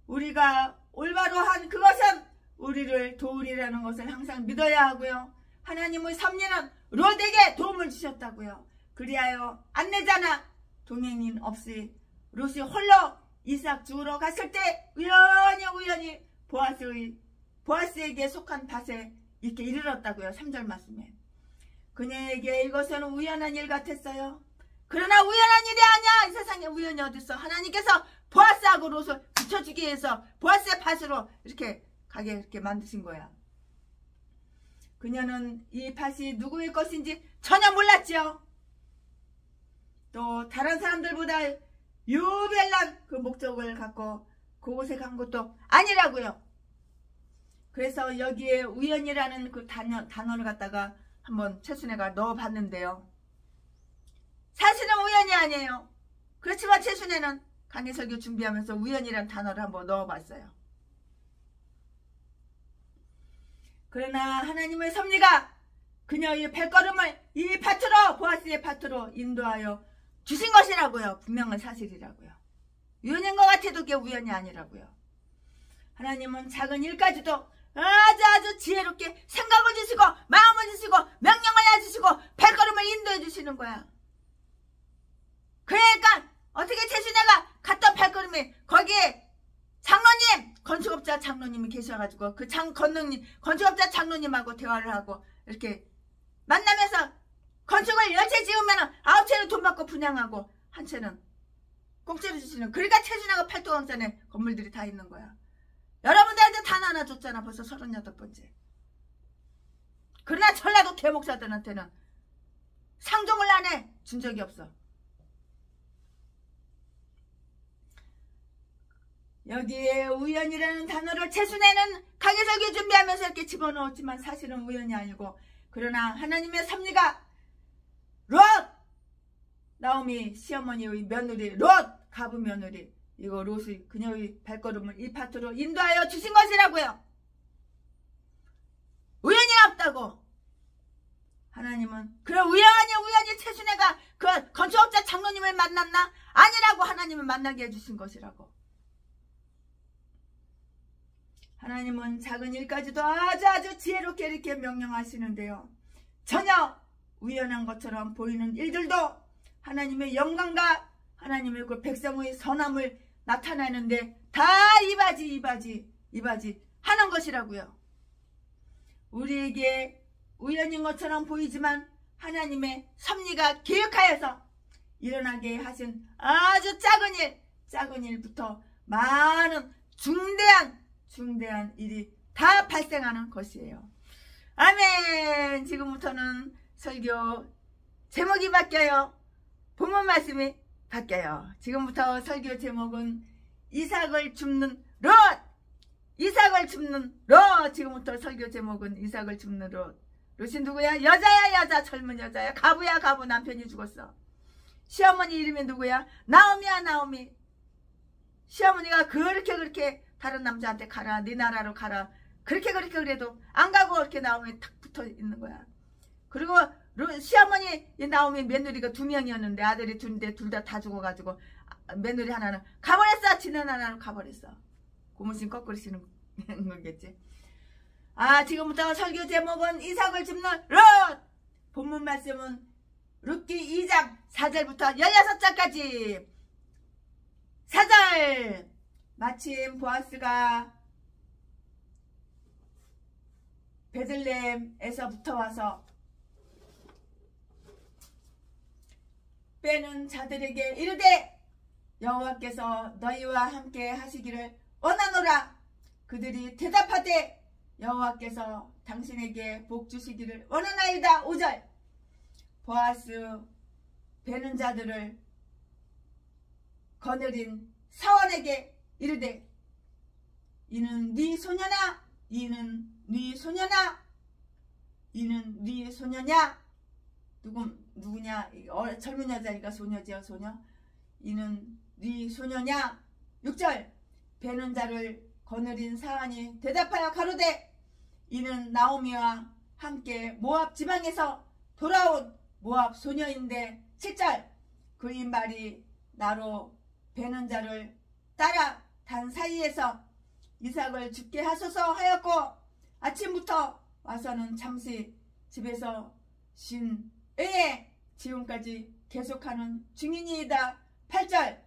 우리가 올바로 한 그것은 우리를 도우리라는 것을 항상 믿어야 하고요. 하나님의 섭리는 롯에게 도움을 주셨다고요. 그리하여 안내자나 동행인 없이 롯이 홀로 이삭 주우러 갔을 때 우연히 보아스에게 속한 밭에 이렇게 이르렀다고요. 3절 말씀에. 그녀에게 이것은 우연한 일 같았어요. 그러나 우연한 일이 아니야. 이 세상에 우연이 어딨어. 하나님께서 보아스하고 롯을 붙여주기 위해서 보아스의 밭으로 이렇게 가게 이렇게 만드신 거야. 그녀는 이 밭이 누구의 것인지 전혀 몰랐죠. 또 다른 사람들보다 유별난 그 목적을 갖고 그곳에 간 것도 아니라고요. 그래서 여기에 우연이라는 그 단어를 갖다가 한번 최순애가 넣어봤는데요. 사실은 우연이 아니에요. 그렇지만 최순애는 강해설교 준비하면서 우연이라는 단어를 한번 넣어봤어요. 그러나 하나님의 섭리가 그녀의 발걸음을 이 밭으로 보아스의 밭으로 인도하여 주신 것이라고요. 분명한 사실이라고요. 우연인 것 같아도 그게 우연이 아니라고요. 하나님은 작은 일까지도 아주 지혜롭게 생각을 주시고 마음을 주시고 명령을 해주시고 발걸음을 인도해 주시는 거야. 그러니까 어떻게 최순애가 갔던 발걸음이 거기에 장로님, 건축업자 장로님이 계셔가지고 그 건축업자 장로님하고 대화를 하고 이렇게 만나면서 건축을 10채 지으면 9채는 돈 받고 분양하고 한 채는 공짜로 주시는. 그러니까 최순애가 팔도강산에 건물들이 다 있는 거야. 여러분들한테 단 하나 줬잖아. 벌써 38번째. 그러나 전라도 개목사들한테는 상종을 안 해. 준 적이 없어. 여기에 우연이라는 단어를 최순애는 강해설교 준비하면서 이렇게 집어넣었지만 사실은 우연이 아니고, 그러나 하나님의 섭리가 롯! 나오미 시어머니의 며느리 롯! 가부 며느리, 이거 롯이 그녀의 발걸음을 이 밭으로 인도하여 주신 것이라고요. 우연이 없다고. 하나님은 그래 우연히 최순애가 그 건축업자 장로님을 만났나? 아니라고 하나님은 만나게 해주신 것이라고. 하나님은 작은 일까지도 아주 지혜롭게 이렇게 명령하시는데요. 전혀 우연한 것처럼 보이는 일들도 하나님의 영광과 하나님의 그 백성의 선함을 나타내는데 다 이바지 하는 것이라고요. 우리에게 우연인 것처럼 보이지만 하나님의 섭리가 계획하여서 일어나게 하신 아주 작은 일부터 많은 중대한 일이 다 발생하는 것이에요. 아멘. 지금부터는 설교 제목이 바뀌어요. 본문 말씀이 바뀌어요. 지금부터 설교 제목은 이삭을 줍는 롯! 지금부터 설교 제목은 이삭을 줍는 롯. 롯이 누구야? 여자. 젊은 여자야. 가부야. 남편이 죽었어. 시어머니 이름이 누구야? 나오미. 시어머니가 그렇게 다른 남자한테 가라, 네 나라로 가라, 그렇게 그래도 안 가고 이렇게 나오미 탁 붙어 있는 거야. 그리고 시어머니 나오미 며느리가 2명이었는데 아들이 둘인데 둘 다 죽어가지고 며느리 하나는 가버렸어. 지는 하나는 가버렸어. 고무신 거꾸로 쓰는 거겠지. 지금부터 설교 제목은 이삭을 줍는 롯. 본문 말씀은 룻기 2장 4절부터 16절까지. 4절. 마침 보아스가 베들레헴에서 붙어와서 빼는 자들에게 이르되 여호와께서 너희와 함께 하시기를 원하노라. 그들이 대답하되 여호와께서 당신에게 복 주시기를 원하나이다. 5절. 보아스 베는 자들을 거느린 사원에게 이르되 이는 네 소녀나 이는 네 소녀나 이는 네 소녀냐. 누구냐? 젊은 여자니까 소녀지요. 소녀. 이는 네 소녀냐. 6절 베는 자를 거느린 사환이 대답하여 가로되 이는 나오미와 함께 모압 지방에서 돌아온 모압 소녀인데. 7절 그의 말이 나로 베는 자를 따라 단 사이에서 이삭을 죽게 하소서 하였고 아침부터 와서는 잠시 집에서 쉰 애에 지금까지 계속하는 중인이다. 8절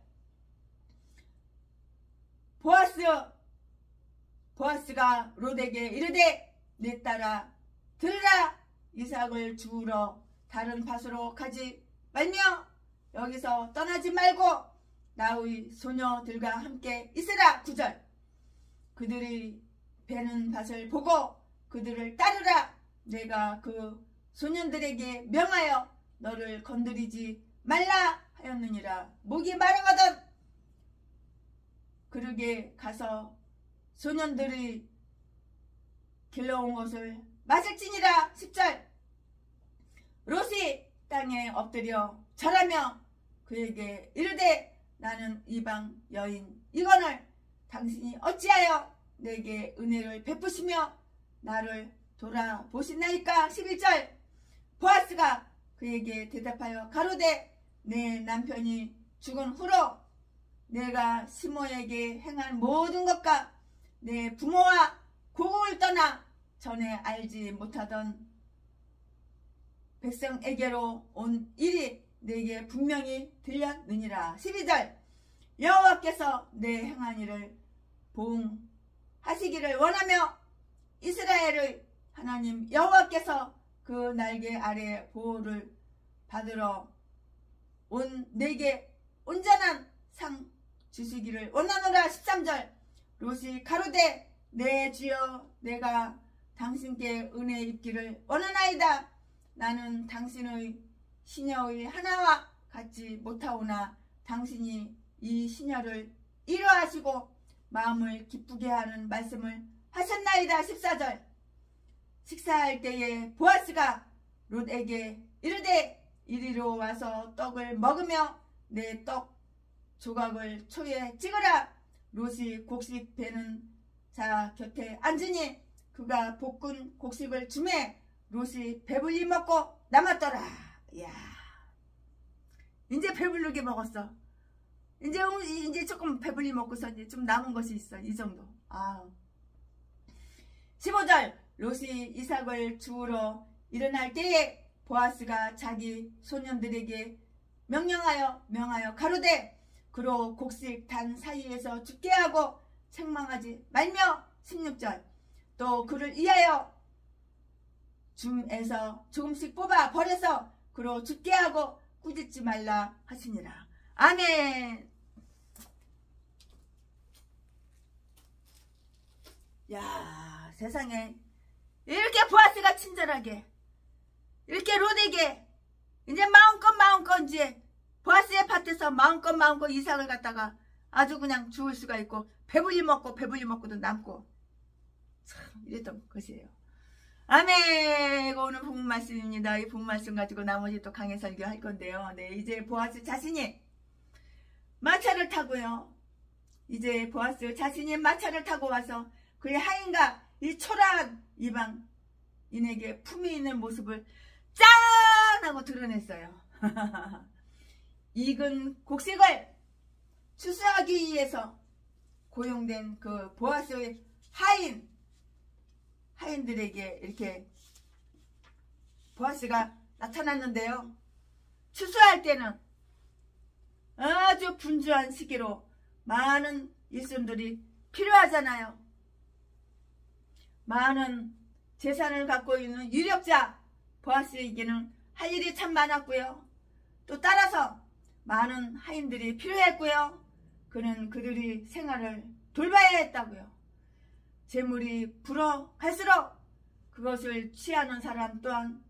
보아스가 롯에게 이르되 내 딸아 들으라. 이삭을 주우러 다른 밭으로 가지 말며 여기서 떠나지 말고 나의 소녀들과 함께 있으라. 9절 그들이 베는 밭을 보고 그들을 따르라. 내가 그 소년들에게 명하여 너를 건드리지 말라 하였느니라. 목이 마르거든 그르게 가서 소년들이 길러온 것을 마실지니라. 10절 롯이 땅에 엎드려 절하며 그에게 이르되 나는 이방 여인 이건을 당신이 어찌하여 내게 은혜를 베푸시며 나를 돌아보시나이까. 11절 보아스가 그에게 대답하여 가로되 내 남편이 죽은 후로 내가 시모에게 행한 모든 것과 내 부모와 고국을 떠나 전에 알지 못하던 백성에게로 온 일이 내게 분명히 들렸느니라. 12절 여호와께서 내 행한 일을 보응하시기를 원하며 이스라엘의 하나님 여호와께서 그 날개 아래 보호를 받으러 온 내게 온전한 상 주시기를 원하노라. 13절 롯이 가로되 내 주여 내가 당신께 은혜 입기를 원하나이다. 나는 당신의 시녀의 하나와 같지 못하오나 당신이 이 시녀를 이루하시고 마음을 기쁘게 하는 말씀을 하셨나이다. 14절 식사할 때에 보아스가 롯에게 이르되 이리로 와서 떡을 먹으며 내 떡 조각을 초에 찍으라. 롯이 곡식 베는 자 곁에 앉으니 그가 볶은 곡식을 주매 롯이 배불리 먹고 남았더라. 이야, 이제 배불르게 먹었어. 이제 조금 배불리 먹고서 이제 좀 남은 것이 있어. 이 정도. 15절 롯이 이삭을 주우러 일어날 때에 보아스가 자기 소년들에게 명하여 가로되 그로 곡식 단 사이에서 죽게 하고 책망하지 말며. 16절 또 그를 위하여 줌에서 조금씩 뽑아 버려서 그로 죽게 하고 꾸짖지 말라 하시니라. 아멘. 야, 세상에 이렇게 보아스가 친절하게 이렇게 롯에게 이제 마음껏 이제 보아스의 밭에서 마음껏 이삭을 갖다가 아주 그냥 죽을 수가 있고 배불리 먹고도 남고 참 이랬던 것이에요. 아멘. 이거 오늘 본문 말씀입니다. 이 본문 말씀 가지고 나머지 또 강해 설교할 건데요. 네, 이제 보아스 자신이 마차를 타고요. 이제 보아스 자신이 마차를 타고 와서 그의 하인과 이 초라한 이방인에게 품위 있는 모습을 짠 하고 드러냈어요. 익은 곡식을 추수하기 위해서 고용된 그 보아스의 하인들에게 이렇게 보아스가 나타났는데요. 추수할 때는 아주 분주한 시기로 많은 일손들이 필요하잖아요. 많은 재산을 갖고 있는 유력자 보아스에게는 할 일이 참 많았고요. 또 따라서 많은 하인들이 필요했고요. 그는 그들이 생활을 돌봐야 했다고요. 재물이 불어갈수록 그것을 취하는 사람 또한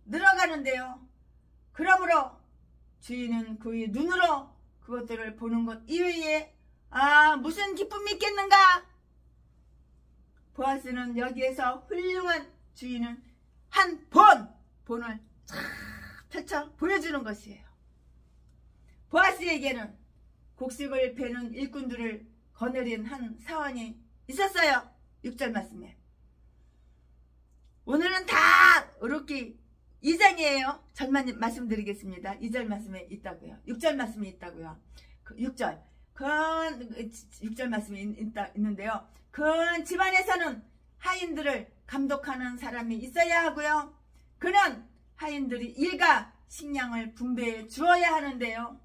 늘어가는데요. 그러므로 주인은 그의 눈으로 그것들을 보는 것 이외에 무슨 기쁨이 있겠는가? 보아스는 여기에서 훌륭한 주인은 한 본을 쫙 펼쳐 보여주는 것이에요. 보아스에게는 곡식을 베는 일꾼들을 거느린 한 사원이 있었어요. 6절 말씀에. 오늘은 다 룻기 2장이에요. 절만 말씀드리겠습니다. 2절 말씀에 있다고요. 6절 말씀에 있다고요. 6절. 6절 말씀이 있는데요. 그 집안에서는 하인들을 감독하는 사람이 있어야 하고요. 그는 하인들이 일과 식량을 분배해 주어야 하는데요.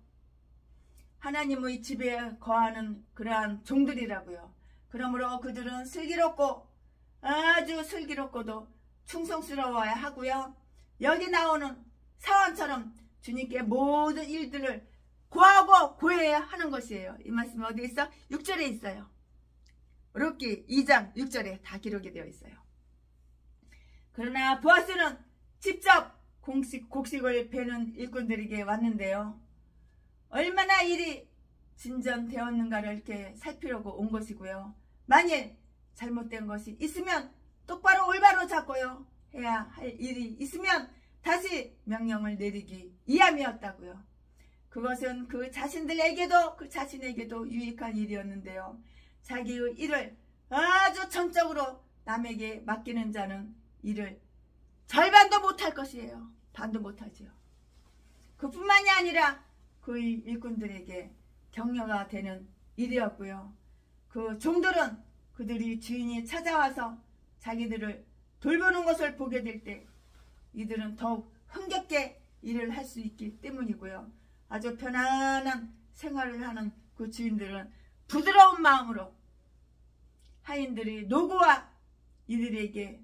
하나님의 집에 거하는 그러한 종들이라고요. 그러므로 그들은 슬기롭고 아주 슬기롭고도 충성스러워야 하고요. 여기 나오는 사원처럼 주님께 모든 일들을 구하고 구해야 하는 것이에요. 이 말씀이 어디 있어? 6절에 있어요. 룻기 2장 6절에 다 기록이 되어 있어요. 그러나 보아스는 직접 곡식을 베는 일꾼들에게 왔는데요. 얼마나 일이 진전되었는가를 이렇게 살피려고 온 것이고요. 만일 잘못된 것이 있으면 똑바로 올바로 잡고요. 해야 할 일이 있으면 다시 명령을 내리기 위함이었다고요. 그것은 그 자신들에게도 그 자신에게도 유익한 일이었는데요. 자기의 일을 아주 전적으로 남에게 맡기는 자는 일을 절반도 못할 것이에요. 반도 못하지요. 그뿐만이 아니라 그의 일꾼들에게 격려가 되는 일이었고요. 그 종들은 그들이 주인이 찾아와서 자기들을 돌보는 것을 보게 될 때 이들은 더욱 흥겹게 일을 할 수 있기 때문이고요. 아주 편안한 생활을 하는 그 주인들은 부드러운 마음으로 하인들의 노고와 이들에게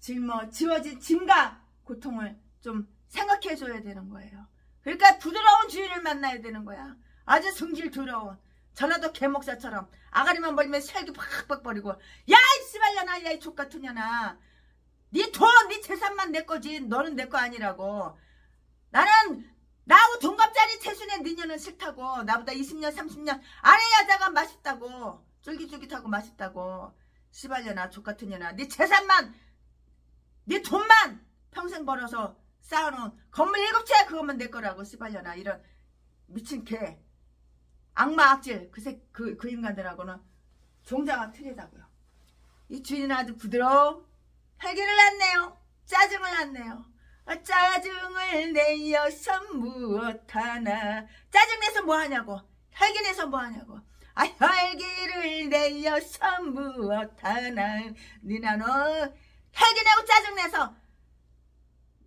지워진 짐과 고통을 좀 생각해 줘야 되는 거예요. 그러니까 부드러운 주인을 만나야 되는 거야. 아주 성질 더러운 전라도 개목사처럼 아가리만 벌리면 쇠기 팍팍 버리고, 야 이 씨발년아, 야 이 족같은 년아, 네 돈, 네 재산만 내 거지 너는 내 거 아니라고. 나는 나하고 동갑짜리 채순의 너년은 싫다고. 나보다 20년 30년 아래 여자가 맛있다고, 쫄깃쫄깃하고 맛있다고. 씨발년아 족같은 년아, 네 재산만, 네 돈만 평생 벌어서 쌓아놓은 건물 7채 그것만 내 거라고. 씨발년아, 이런 미친 개, 악마 악질 그 인간들하고는 종자가 틀리다고요. 이 주인은 아주 부드러운 혈기를 낳네요. 짜증을 낳네요. 짜증을 내어서 무엇하나. 짜증내서 뭐하냐고. 혈기내서 뭐하냐고. 혈기를 내어서 무엇하나. 니나 너 혈기내고 짜증내서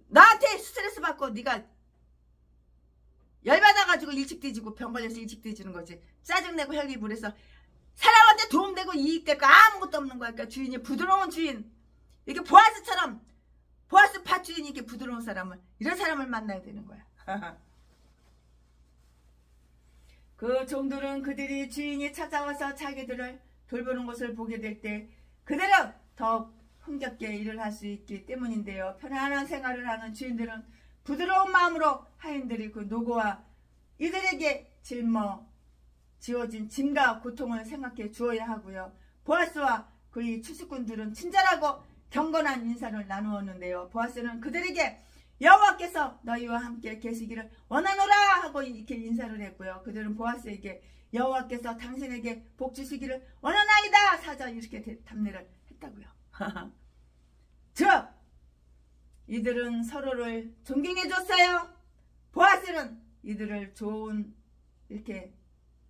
나한테 스트레스 받고 네가 열받아가지고 일찍 뒤지고 병 걸려서 일찍 뒤지는 거지. 짜증내고 혈기 부려서 사람한테 도움되고 이익되고 아무것도 없는 거야. 그러니까 주인이 부드러운 주인, 이렇게 보아스처럼, 보아스 팥주인이 이렇게 부드러운 사람을, 이런 사람을 만나야 되는 거야. 그 종들은 그들이 주인이 찾아와서 자기들을 돌보는 것을 보게 될 때 그들은 더욱 흥겹게 일을 할 수 있기 때문인데요. 편안한 생활을 하는 주인들은 부드러운 마음으로 하인들이 그 노고와 이들에게 지워진 짐과 고통을 생각해 주어야 하고요. 보아스와 그의 추수꾼들은 친절하고 경건한 인사를 나누었는데요. 보아스는 그들에게 여호와께서 너희와 함께 계시기를 원하노라 하고 이렇게 인사를 했고요. 그들은 보아스에게 여호와께서 당신에게 복 주시기를 원하나이다 4절 이렇게 답례를 했다고요. 즉 이들은 서로를 존경해 줬어요. 보아스는 이들을 좋은 이렇게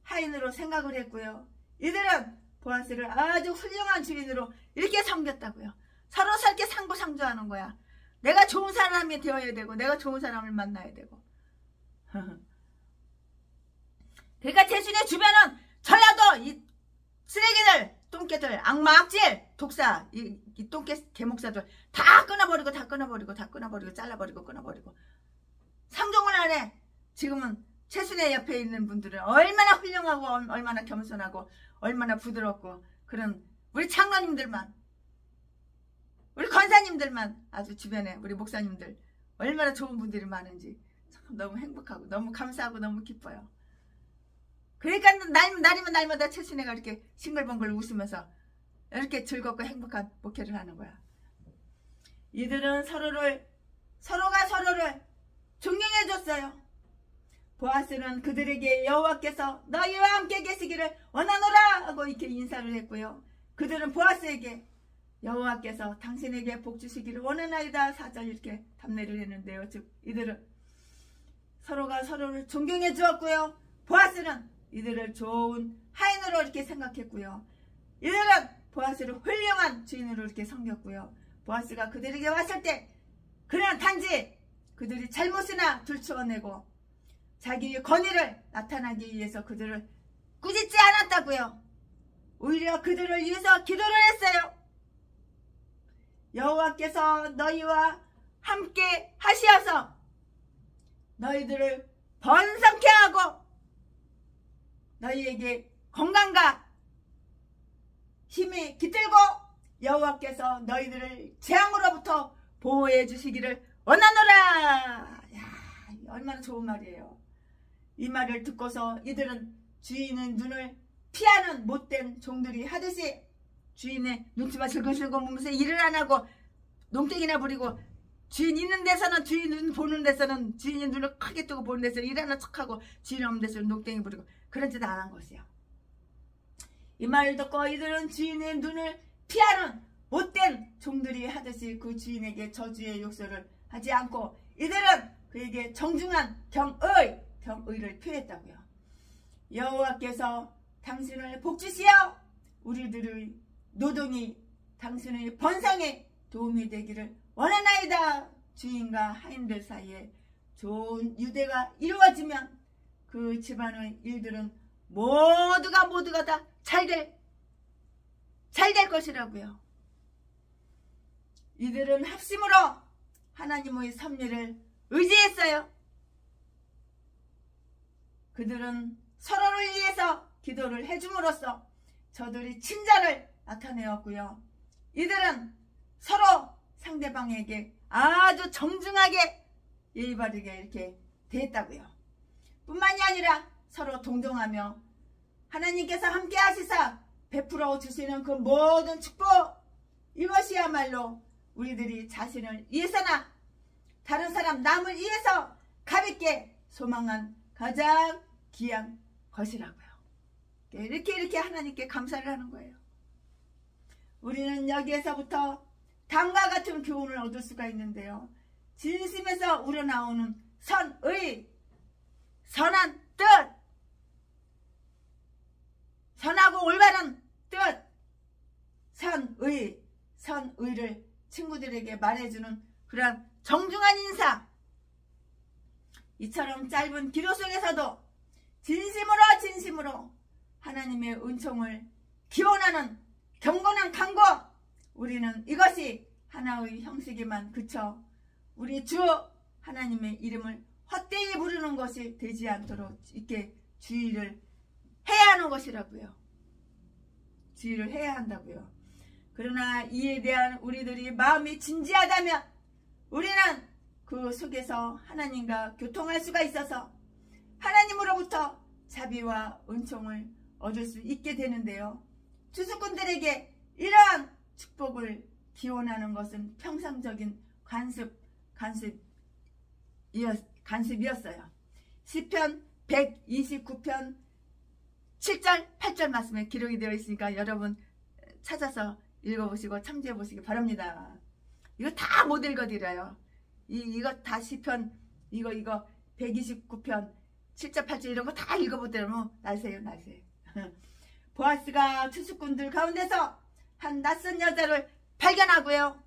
하인으로 생각을 했고요. 이들은 보아스를 아주 훌륭한 주인으로 이렇게 섬겼다고요. 서로 이렇게 상부상조하는 거야. 내가 좋은 사람이 되어야 되고 내가 좋은 사람을 만나야 되고. 그러니까 제순의 주변은 전라도 이 쓰레기들, 똥개들, 악마 악질, 독사, 이 똥개 개목사들 다 끊어버리고 다 끊어버리고 다 끊어버리고 잘라버리고 끊어버리고 상종을 안 해. 지금은 최순의 옆에 있는 분들은 얼마나 훌륭하고 얼마나 겸손하고 얼마나 부드럽고 그런 우리 장로님들만, 우리 권사님들만, 아주 주변에 우리 목사님들 얼마나 좋은 분들이 많은지 너무 행복하고 너무 감사하고 너무 기뻐요. 그러니까 날마다 최순애가 이렇게 싱글벙글 웃으면서 이렇게 즐겁고 행복한 목회를 하는 거야. 이들은 서로가 서로를 존경해 줬어요. 보아스는 그들에게 여호와께서 너희와 함께 계시기를 원하노라 하고 이렇게 인사를 했고요. 그들은 보아스에게 여호와께서 당신에게 복 주시기를 원하나이다 4절 이렇게 답례를 했는데요. 즉 이들은 서로가 서로를 존경해 주었고요. 보아스는 이들을 좋은 하인으로 이렇게 생각했고요. 이들은 보아스를 훌륭한 주인으로 이렇게 섬겼고요. 보아스가 그들에게 왔을 때 그는 단지 그들이 잘못이나 들추어내고 자기의 권위를 나타나기 위해서 그들을 꾸짖지 않았다고요. 오히려 그들을 위해서 기도를 했어요. 여호와께서 너희와 함께 하시어서 너희들을 번성케 하고 너희에게 건강과 힘이 깃들고 여호와께서 너희들을 재앙으로부터 보호해 주시기를 원하노라. 야, 얼마나 좋은 말이에요. 이 말을 듣고서 이들은 주인의 눈을 피하는 못된 종들이 하듯이 주인의 눈치만 슬금슬금 보면서 일을 안 하고 농땡이나 부리고 주인 있는 데서는 주인 눈 보는 데서는 주인의 눈을 크게 뜨고 보는 데서 일하는 척하고 주인 없는 데서는 농땡이 부리고 그런 짓 안 한 것이요. 이 말을 듣고 이들은 주인의 눈을 피하는 못된 종들이 하듯이 그 주인에게 저주의 욕설을 하지 않고 이들은 그에게 정중한 경의를 표했다고요. 여호와께서 당신을 복주시어 우리들의 노동이 당신의 번성에 도움이 되기를 원하나이다. 주인과 하인들 사이에 좋은 유대가 이루어지면 그 집안의 일들은 모두가 다 잘 될 것이라고요. 이들은 합심으로 하나님의 섭리를 의지했어요. 그들은 서로를 위해서 기도를 해줌으로써 저들이 친자를 나타내었고요. 이들은 서로 상대방에게 아주 정중하게 예의 바르게 이렇게 대했다고요. 뿐만이 아니라 서로 동정하며 하나님께서 함께 하시사 베풀어 주시는 그 모든 축복, 이것이야말로 우리들이 자신을 위해서나 다른 사람 남을 위해서 가볍게 소망한 가장 귀한 것이라고요. 이렇게 하나님께 감사를 하는 거예요. 우리는 여기에서부터 다음과 같은 교훈을 얻을 수가 있는데요. 진심에서 우러나오는 선의, 선한 뜻, 선하고 올바른 뜻, 선의를 친구들에게 말해주는 그러한 정중한 인사, 이처럼 짧은 기도 속에서도 진심으로 하나님의 은총을 기원하는 경건한 간구, 우리는 이것이 하나의 형식에만 그쳐 우리 주 하나님의 이름을 헛되이 부르는 것이 되지 않도록 이렇게 주의를 해야 하는 것이라고요. 주의를 해야 한다고요. 그러나 이에 대한 우리들이 마음이 진지하다면 우리는 그 속에서 하나님과 교통할 수가 있어서 하나님으로부터 자비와 은총을 얻을 수 있게 되는데요. 주수꾼들에게 이러한 축복을 기원하는 것은 평상적인 간습이었어요. 시편 129편 7절 8절 말씀에 기록이 되어 있으니까 여러분 찾아서 읽어보시고 참조해보시기 바랍니다. 이거 다 못 읽어드려요. 이거 다 시편 이거 129편 7절 8절 이런 거 다 읽어보더라면 날새요. 보아스가 추수꾼들 가운데서 한 낯선 여자를 발견하고요.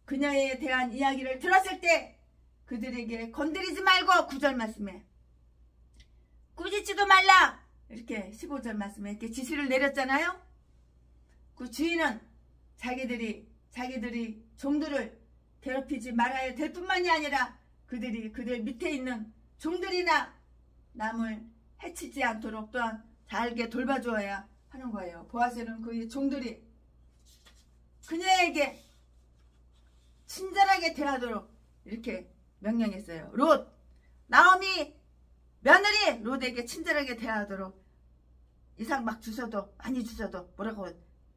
그녀에 대한 이야기를 들었을 때 그들에게 건드리지 말고 9절 말씀에 꾸짖지도 말라 이렇게 15절 말씀에 이렇게 지시를 내렸잖아요. 그 주인은 자기들이 종들을 괴롭히지 말아야 될 뿐만이 아니라 그들 밑에 있는 종들이나 남을 해치지 않도록 또한 잘게 돌봐줘야 하는 거예요. 보아스는 그 종들이 그녀에게 친절하게 대하도록 이렇게 명령했어요. 롯 나오미 며느리 롯에게 친절하게 대하도록 이삭 막 주셔도 많이 주셔도 뭐라고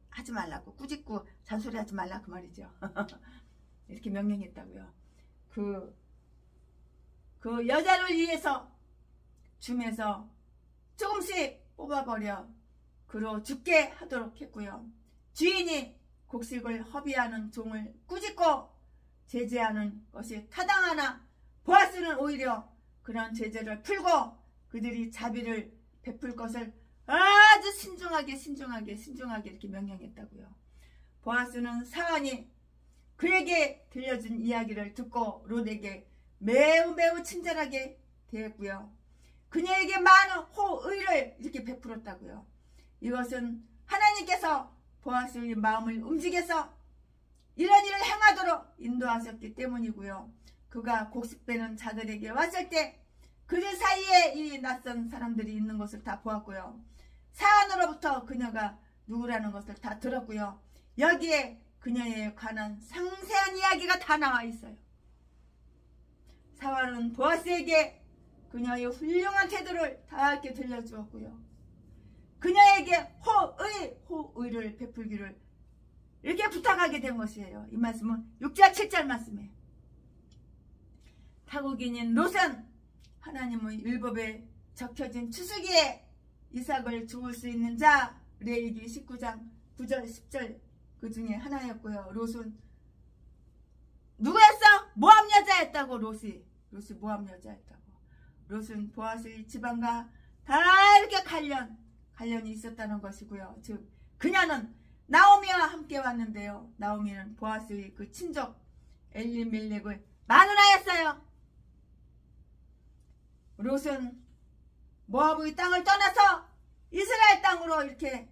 하지 말라고 꾸짖고 잔소리 하지 말라 그 말이죠. 이렇게 명령했다고요. 그 여자를 위해서 줌에서 조금씩 뽑아버려 그로 죽게 하도록 했고요. 주인이 곡식을 허비하는 종을 꾸짖고 제재하는 것이 타당하나 보아스는 오히려 그런 제재를 풀고 그들이 자비를 베풀 것을 아주 신중하게 이렇게 명령했다고요. 보아스는 사환이 그에게 들려준 이야기를 듣고 롯에게 매우 친절하게 대했고요. 그녀에게 많은 호의를 이렇게 베풀었다고요. 이것은 하나님께서 보아스의 마음을 움직여서 이런 일을 행하도록 인도하셨기 때문이고요. 그가 곡식 빼는 자들에게 왔을 때 그들 사이에 이 낯선 사람들이 있는 것을 다 보았고요. 사안으로부터 그녀가 누구라는 것을 다 들었고요. 여기에 그녀에 관한 상세한 이야기가 다 나와 있어요. 사환은 보아스에게 그녀의 훌륭한 태도를 다 이렇게 들려주었고요. 그녀에게 호의를 베풀기를 이렇게 부탁하게 된 것이에요. 이 말씀은 6절 7절 말씀이에요. 타국인인 롯은 하나님의 율법에 적혀진 추수기에 이삭을 죽을 수 있는 자 레위기 19장 9절 10절 그 중에 하나였고요. 롯은 누구였어? 모압 여자였다고. 롯이 모압 여자였다고. 롯은 보아스의 집안과 다 이렇게 관련이 있었다는 것이고요. 즉 그녀는 나오미와 함께 왔는데요. 나오미는 보아스의 그 친족 엘리멜렉의 마누라였어요. 롯은 모압의 땅을 떠나서 이스라엘 땅으로 이렇게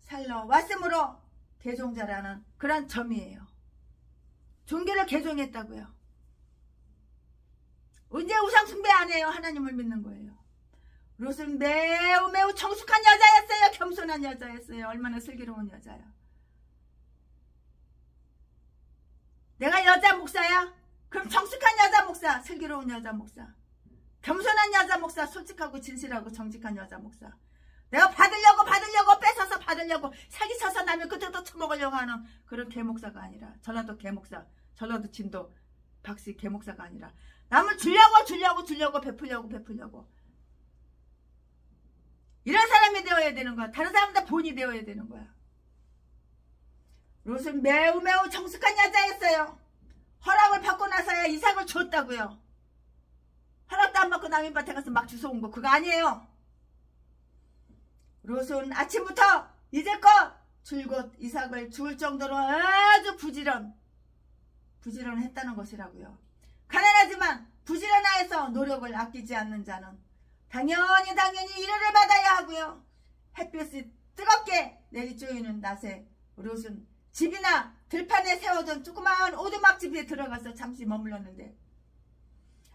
살러 왔으므로 개종자라는 그런 점이에요. 종교를 개종했다고요. 언제 우상 숭배 안 해요. 하나님을 믿는 거예요. 롯은 매우 청숙한 여자였어요. 겸손한 여자였어요. 얼마나 슬기로운 여자야. 내가 여자 목사야? 그럼 청숙한 여자 목사, 슬기로운 여자 목사, 겸손한 여자 목사, 솔직하고 진실하고 정직한 여자 목사. 내가 받으려고 뺏어서 받으려고 사기쳐서 남의 그때도 처먹으려고 하는 그런 개목사가 아니라, 전라도 개목사, 전라도 진도 박씨 개목사가 아니라 남을 주려고 베풀려고 이런 사람이 되어야 되는 거야. 다른 사람들 본이 되어야 되는 거야. 롯은 매우 정숙한 여자였어요. 허락을 받고 나서야 이삭을 줬다고요. 허락도 안 받고 남의 밭에 가서 막 주워온 거 그거 아니에요. 롯은 아침부터 이제껏 줄곧 이삭을 줄 정도로 아주 부지런했다는 것이라고요. 가난하지만 부지런하여서 노력을 아끼지 않는 자는 당연히 위로를 받아야 하고요. 햇볕이 뜨겁게 내리쬐이는 낮에 롯은 집이나 들판에 세워둔 조그마한 오두막집에 들어가서 잠시 머물렀는데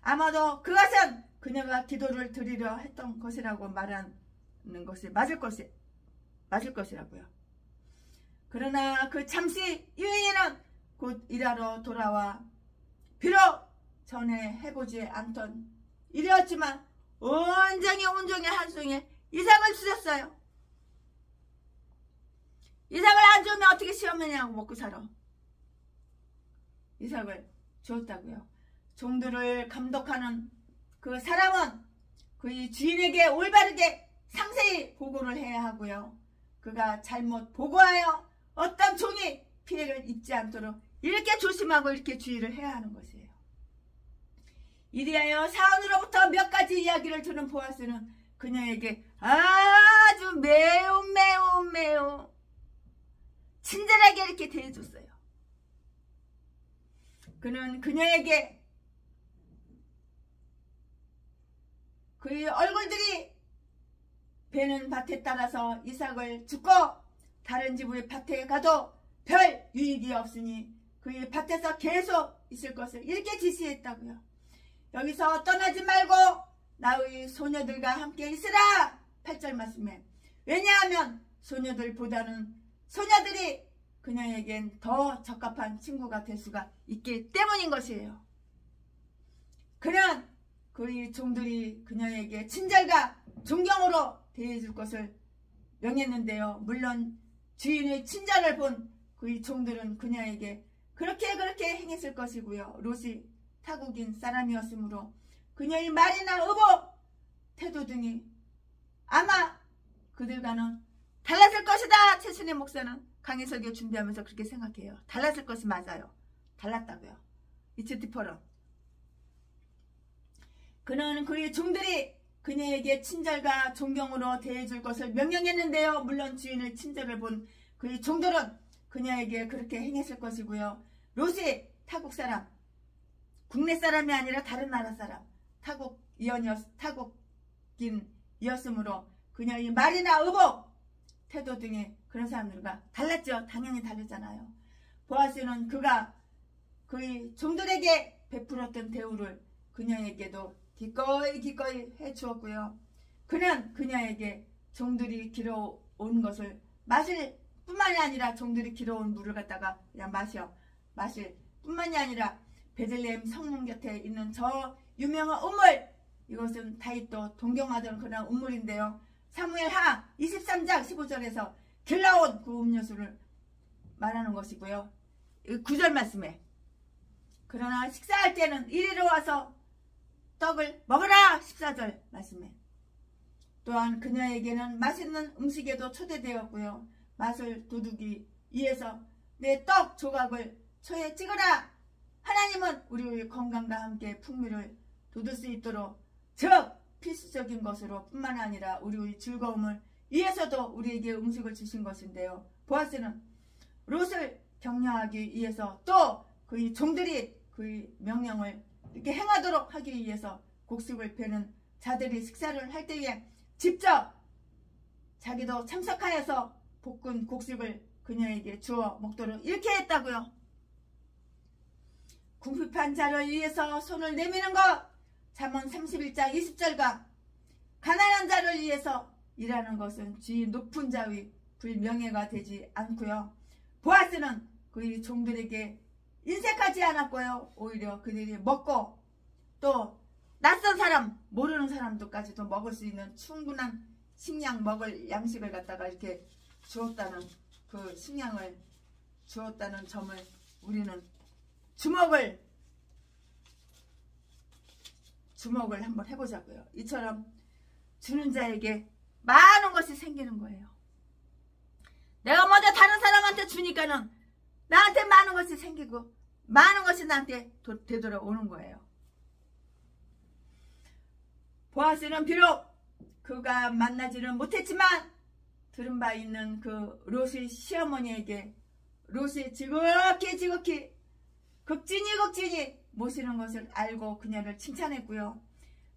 아마도 그것은 그녀가 기도를 드리려 했던 것이라고 말하는 것이 맞을 것이라고요. 그러나 그 잠시 이후에는 곧 일하러 돌아와 비록 전에 해보지 않던 일이었지만 온종일 한송에 이삭을 주셨어요. 이삭을 안 주면 어떻게 시어머니하고 먹고 살아. 이삭을 주었다고요. 종들을 감독하는 그 사람은 그의 주인에게 올바르게 상세히 보고를 해야 하고요. 그가 잘못 보고하여 어떤 종이 피해를 입지 않도록 이렇게 조심하고 이렇게 주의를 해야 하는 것이에요. 이리하여 사원으로부터 몇 가지 이야기를 들은 보아스는 그녀에게 아주 매우 친절하게 이렇게 대해줬어요. 그는 그녀에게 그의 얼굴들이 베는 밭에 따라서 이삭을 줍고 다른 집의 밭에 가도 별 유익이 없으니 그의 밭에서 계속 있을 것을 이렇게 지시했다고요. 여기서 떠나지 말고 나의 소녀들과 함께 있으라. 8절 말씀에. 왜냐하면 소녀들보다는 소녀들이 그녀에겐 더 적합한 친구가 될 수가 있기 때문인 것이에요. 그는 그의 종들이 그녀에게 친절과 존경으로 대해줄 것을 명했는데요. 물론 주인의 친절을 본 그의 종들은 그녀에게 그렇게 행했을 것이고요. 롯이 타국인 사람이었으므로 그녀의 말이나 의복, 태도 등이 아마 그들과는 달랐을 것이다. 최순애 목사는 강해설교 준비하면서 그렇게 생각해요. 달랐을 것이 맞아요. 달랐다고요. It's different. 그는 그의 종들이 그녀에게 친절과 존경으로 대해줄 것을 명령했는데요. 물론 주인의 친절을 본 그의 종들은 그녀에게 그렇게 행했을 것이고요. 롯이 타국 사람, 국내 사람이 아니라 다른 나라 사람, 타국인이었으므로 그녀의 말이나 의복, 태도 등의 그런 사람들과 달랐죠. 당연히 다르잖아요. 보아스는 그가 그의 종들에게 베풀었던 대우를 그녀에게도 기꺼이 해주었고요. 그는 그녀에게 종들이 길어온 것을 마실 뿐만이 아니라 종들이 길어온 물을 갖다가 그냥 마실 뿐만이 아니라 베들레헴 성문 곁에 있는 저 유명한 우물, 이것은 다윗도 동경하던 그런 우물인데요. 사무엘하 23장 15절에서 길러온 그 음료수를 말하는 것이고요. 9절 말씀에 그러나 식사할 때는 이리로 와서 떡을 먹으라 14절 말씀에 또한 그녀에게는 맛있는 음식에도 초대되었고요. 맛을 도두기 위해서 내 떡 조각을 초에 찍어라. 하나님은 우리의 건강과 함께 풍미를 돋을 수 있도록 즉 필수적인 것으로 뿐만 아니라 우리의 즐거움을 위해서도 우리에게 음식을 주신 것인데요. 보아스는 롯을 격려하기 위해서 또 그의 종들이 그의 명령을 이렇게 행하도록 하기 위해서 곡식을 베는 자들이 식사를 할 때에 직접 자기도 참석하여서 볶은 곡식을 그녀에게 주어 먹도록 이렇게 했다고요. 궁핍한 자를 위해서 손을 내미는 것, 잠언 31장 20절과 가난한 자를 위해서 일하는 것은 주의 높은 자의 불명예가 되지 않고요. 보아스는 그의 종들에게 인색하지 않았고요. 오히려 그들이 먹고 또 낯선 사람, 모르는 사람들까지도 먹을 수 있는 충분한 식량 먹을 양식을 갖다가 이렇게 주었다는 그 식량을 주었다는 점을 우리는 주목을 한번 해보자고요. 이처럼 주는 자에게 많은 것이 생기는 거예요. 내가 먼저 다른 사람한테 주니까는 나한테 많은 것이 생기고 많은 것이 나한테 되돌아오는 거예요. 보아스는 비록 그가 만나지는 못했지만 들은 바 있는 그 롯의 시어머니에게 롯이 지극히 극진히 모시는 것을 알고 그녀를 칭찬했고요.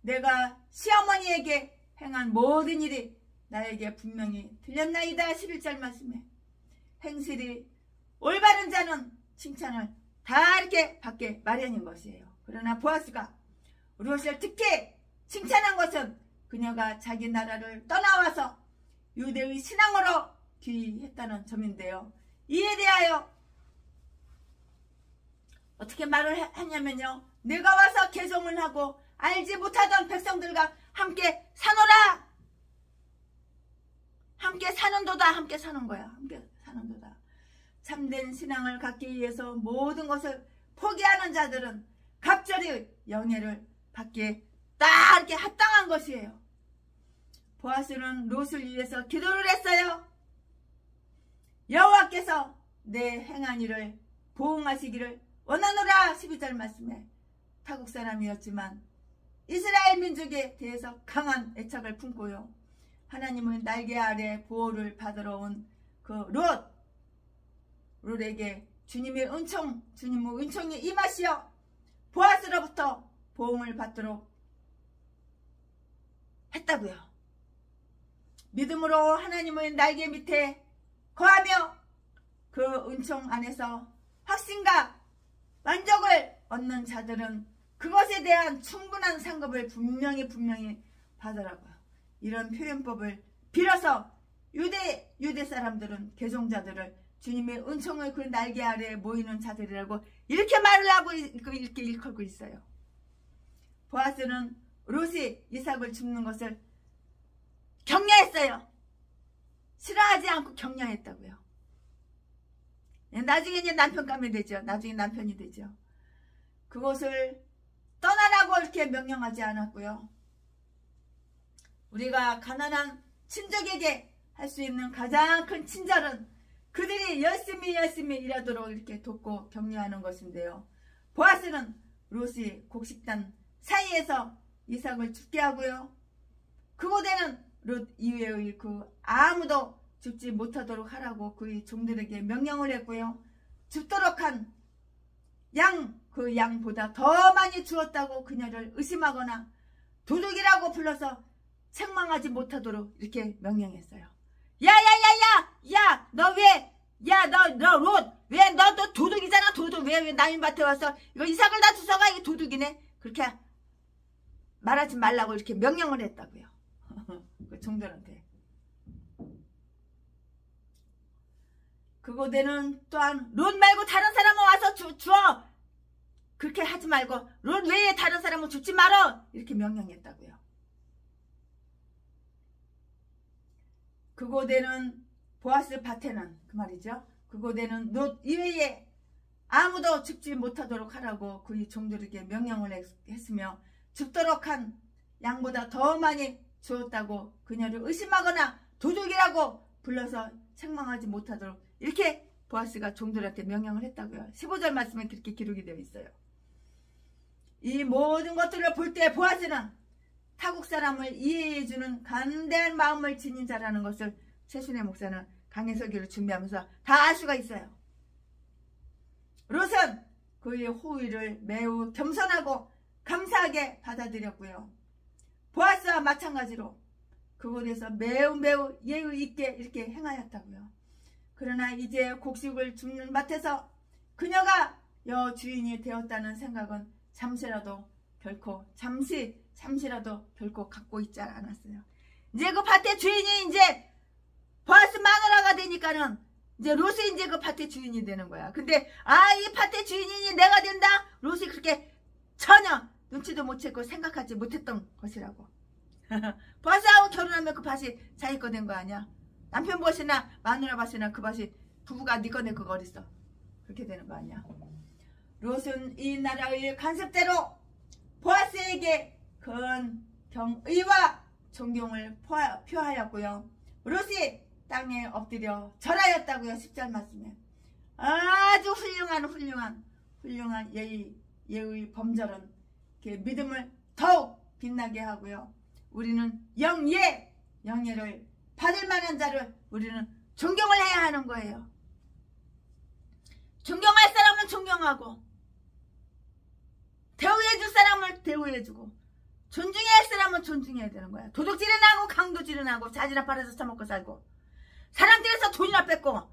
내가 시어머니에게 행한 모든 일이 나에게 분명히 들렸나이다. 11절 말씀에 행실이 올바른 자는 칭찬을 다 이렇게 받게 마련인 것이에요. 그러나 보아스가 롯을 특히 칭찬한 것은 그녀가 자기 나라를 떠나와서 유대의 신앙으로 귀했다는 점인데요. 이에 대하여 어떻게 말을 했냐면요. 내가 와서 개종을 하고 알지 못하던 백성들과 함께 사노라. 함께 사는도다. 함께 사는 거야. 함께 사는도다. 참된 신앙을 갖기 위해서 모든 것을 포기하는 자들은 갑절의 영예를 받기에 딱 이렇게 합당한 것이에요. 보아스는 롯을 위해서 기도를 했어요. 여호와께서 내 행한 일을 보응하시기를 원하노라. 12절 말씀에 타국 사람이었지만 이스라엘 민족에 대해서 강한 애착을 품고요. 하나님은 날개 아래 보호를 받으러 온 그 롯에게 주님의 은총이 임하시어 보아스로부터 보응을 받도록 했다고요. 믿음으로 하나님의 날개 밑에 거하며 그 은총 안에서 확신과 만족을 얻는 자들은 그것에 대한 충분한 상급을 분명히 받으라고요. 이런 표현법을 빌어서 유대 사람들은 개종자들을 주님의 은총의 그 날개 아래에 모이는 자들이라고 이렇게 말을 하고 이렇게 일컬고 있어요. 보아스는 롯이 이삭을 줍는 것을 격려했어요. 싫어하지 않고 격려했다고요. 나중에 이제 남편감이 되죠. 나중에 남편이 되죠. 그것을 떠나라고 이렇게 명령하지 않았고요. 우리가 가난한 친족에게 할 수 있는 가장 큰 친절은 그들이 열심히 일하도록 이렇게 돕고 격려하는 것인데요. 보아스는 롯이 곡식단 사이에서 이삭을 죽게 하고요. 그곳에는 롯 이외의 아무도 죽지 못하도록 하라고 그의 종들에게 명령을 했고요. 죽도록 한 그 양보다 더 많이 주었다고 그녀를 의심하거나 도둑이라고 불러서 책망하지 못하도록 이렇게 명령했어요. 야, 너 왜, 너 롯, 왜 너 도둑이잖아, 도둑. 왜 남의 밭에 와서 이거 이삭을 다 주워가, 이게 도둑이네. 그렇게 말하지 말라고 이렇게 명령을 했다고요. 그 종들한테. 그곳에는 또한 롯 말고 다른 사람은 와서 주어. 그렇게 하지 말고 롯 외에 다른 사람은 죽지 말어. 이렇게 명령했다고요. 그곳에는 보아스 밭에는 그 말이죠. 그곳에는 롯 이외에 아무도 죽지 못하도록 하라고 그의 종들에게 명령을 했으며 죽도록 한 양보다 더 많이 주었다고 그녀를 의심하거나 도둑이라고 불러서 책망하지 못하도록 이렇게 보아스가 종들한테 명령을 했다고요. 15절 말씀에 그렇게 기록이 되어 있어요. 이 모든 것들을 볼 때 보아스는 타국 사람을 이해해주는 간대한 마음을 지닌 자라는 것을 최순애 목사는 강해설교를 준비하면서 다 알 수가 있어요. 롯은 그의 호의를 매우 겸손하고 감사하게 받아들였고요. 보아스와 마찬가지로 그곳에서 매우 예의 있게 이렇게 행하였다고요. 그러나 이제 곡식을 줍는 밭에서 그녀가 여주인이 되었다는 생각은 잠시라도 결코 갖고 있지 않았어요. 이제 그 밭의 주인이 이제 보아스 마누라가 되니까는 이제 롯이 이제 그 밭의 주인이 되는 거야. 근데 이 밭의 주인이니 내가 된다? 롯이 그렇게 전혀 눈치도 못 채고 생각하지 못했던 것이라고. 보아스하고 결혼하면 그 밭이 자기 거 된 거 아니야? 남편 밭이나 마누라 밭이나 그 밭이 부부가 네 거 내 그거 어딨어? 그렇게 되는 거 아니야? 롯은 이 나라의 간섭대로 보아스에게 큰 경의와 존경을 표하였고요. 롯이 땅에 엎드려 절하였다고요. 10절 말씀에. 아주 훌륭한 예의 범절은 믿음을 더욱 빛나게 하고요. 우리는 영예를 받을 만한 자를 우리는 존경을 해야 하는 거예요. 존경할 사람은 존경하고 대우해줄 사람을 대우해주고 존중해야 할 사람은 존중해야 되는 거야. 도둑질은 하고 강도질은 하고 자지나 팔아서 처먹고 살고 사람들에서 돈이나 뺏고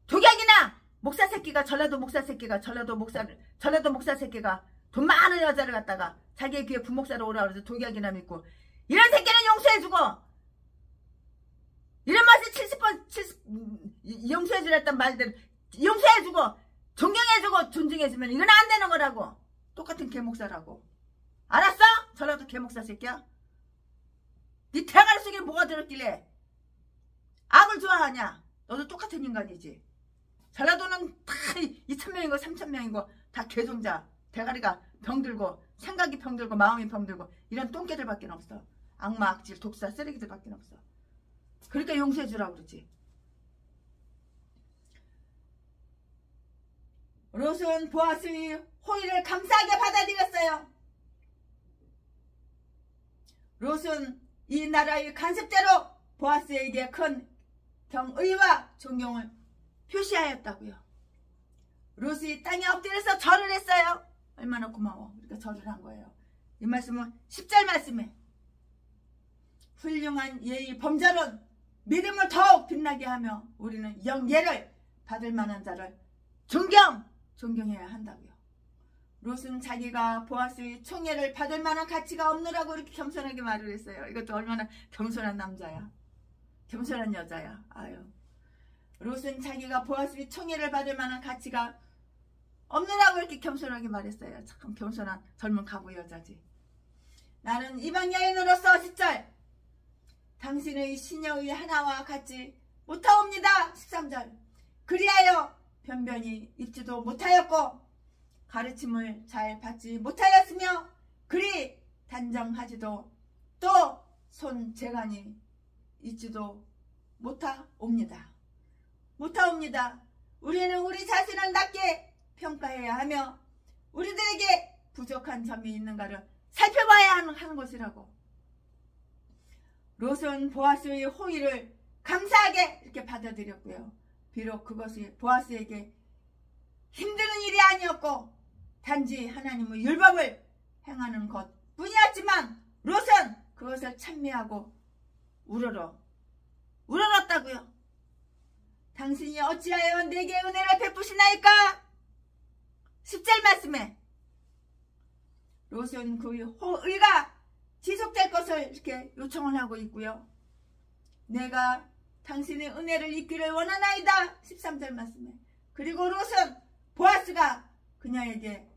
독약이나 목사 새끼가 전라도 목사 새끼가 돈 많은 여자를 갖다가 자기의 귀에 부목사로 오라 그래서 독약이나 믿고 이런 새끼는 용서해주고 이런 맛에 70% 용서해주랬단 말들 용서해주고 존경해주고 존중해주면 이건 안 되는 거라고. 똑같은 개목사라고. 알았어? 전라도 개목사 새끼야. 네 대가리 속에 뭐가 들었길래 악을 좋아하냐? 너도 똑같은 인간이지. 전라도는 다 2,000명이고 3,000명이고 다 개종자. 대가리가 병들고 생각이 병들고 마음이 병들고 이런 똥개들밖에 없어. 악마, 악질, 독사, 쓰레기들밖에 없어. 그러니까 용서해주라고 그러지. 롯은 보아스의 호의를 감사하게 받아들였어요. 롯은 이 나라의 간섭대로 보아스에게 큰 경의와 존경을 표시하였다고요. 롯이 땅에 엎드려서 절을 했어요. 얼마나 고마워. 우리가 절을 한 거예요. 이 말씀은 10절 말씀에 훌륭한 예의 범절은 믿음을 더욱 빛나게 하며 우리는 영예를 받을 만한 자를 존경해야 한다고요. 롯은 자기가 보아스의 총애를 받을 만한 가치가 없느라고 이렇게 겸손하게 말을 했어요. 이것도 얼마나 겸손한 남자야. 겸손한 여자야. 아유. 롯은 자기가 보아스의 총애를 받을 만한 가치가 없느라고 이렇게 겸손하게 말했어요. 참 겸손한 젊은 가부 여자지. 나는 이방 여인으로서 10절 당신의 시녀의 하나와 같지 못하옵니다. 13절 그리하여 변변히 입지도 못하였고 가르침을 잘 받지 못하였으며 그리 단정하지도 또 손재간이 있지도 못하옵니다. 우리는 우리 자신을 낮게 평가해야 하며 우리들에게 부족한 점이 있는가를 살펴봐야 하는 것이라고. 롯은 보아스의 호의를 감사하게 이렇게 받아들였고요. 비록 그것이 보아스에게 힘드는 일이 아니었고 단지 하나님의 율법을 행하는 것 뿐이었지만 롯은 그것을 찬미하고 우러렀다고요. 당신이 어찌하여 내게 은혜를 베푸시나이까? 10절 말씀에 롯은 그 호의가 지속될 것을 이렇게 요청을 하고 있고요. 내가 당신의 은혜를 잊기를 원하나이다. 13절 말씀에 그리고 롯은 보아스가 그녀에게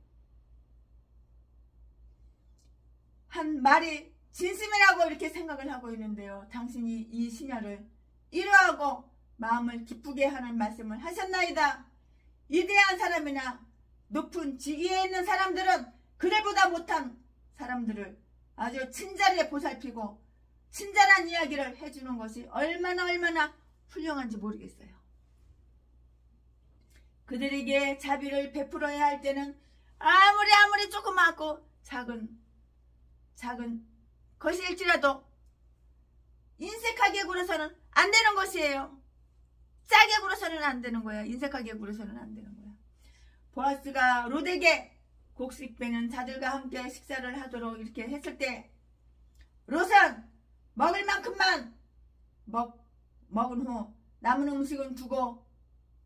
한 말이 진심이라고 이렇게 생각을 하고 있는데요. 당신이 이 시녀를 이러하고 마음을 기쁘게 하는 말씀을 하셨나이다. 위대한 사람이나 높은 직위에 있는 사람들은 그들보다 못한 사람들을 아주 친절히 보살피고 친절한 이야기를 해주는 것이 얼마나 훌륭한지 모르겠어요. 그들에게 자비를 베풀어야 할 때는 아무리 조그맣고 작은 것일지라도 인색하게 굴어서는 안 되는 것이에요. 짜게 굴어서는 안 되는 거야. 인색하게 굴어서는 안 되는 거야. 보아스가 롯에게 곡식 베는 자들과 함께 식사를 하도록 이렇게 했을 때 롯은 먹을 만큼만 먹은 후 남은 음식은 두고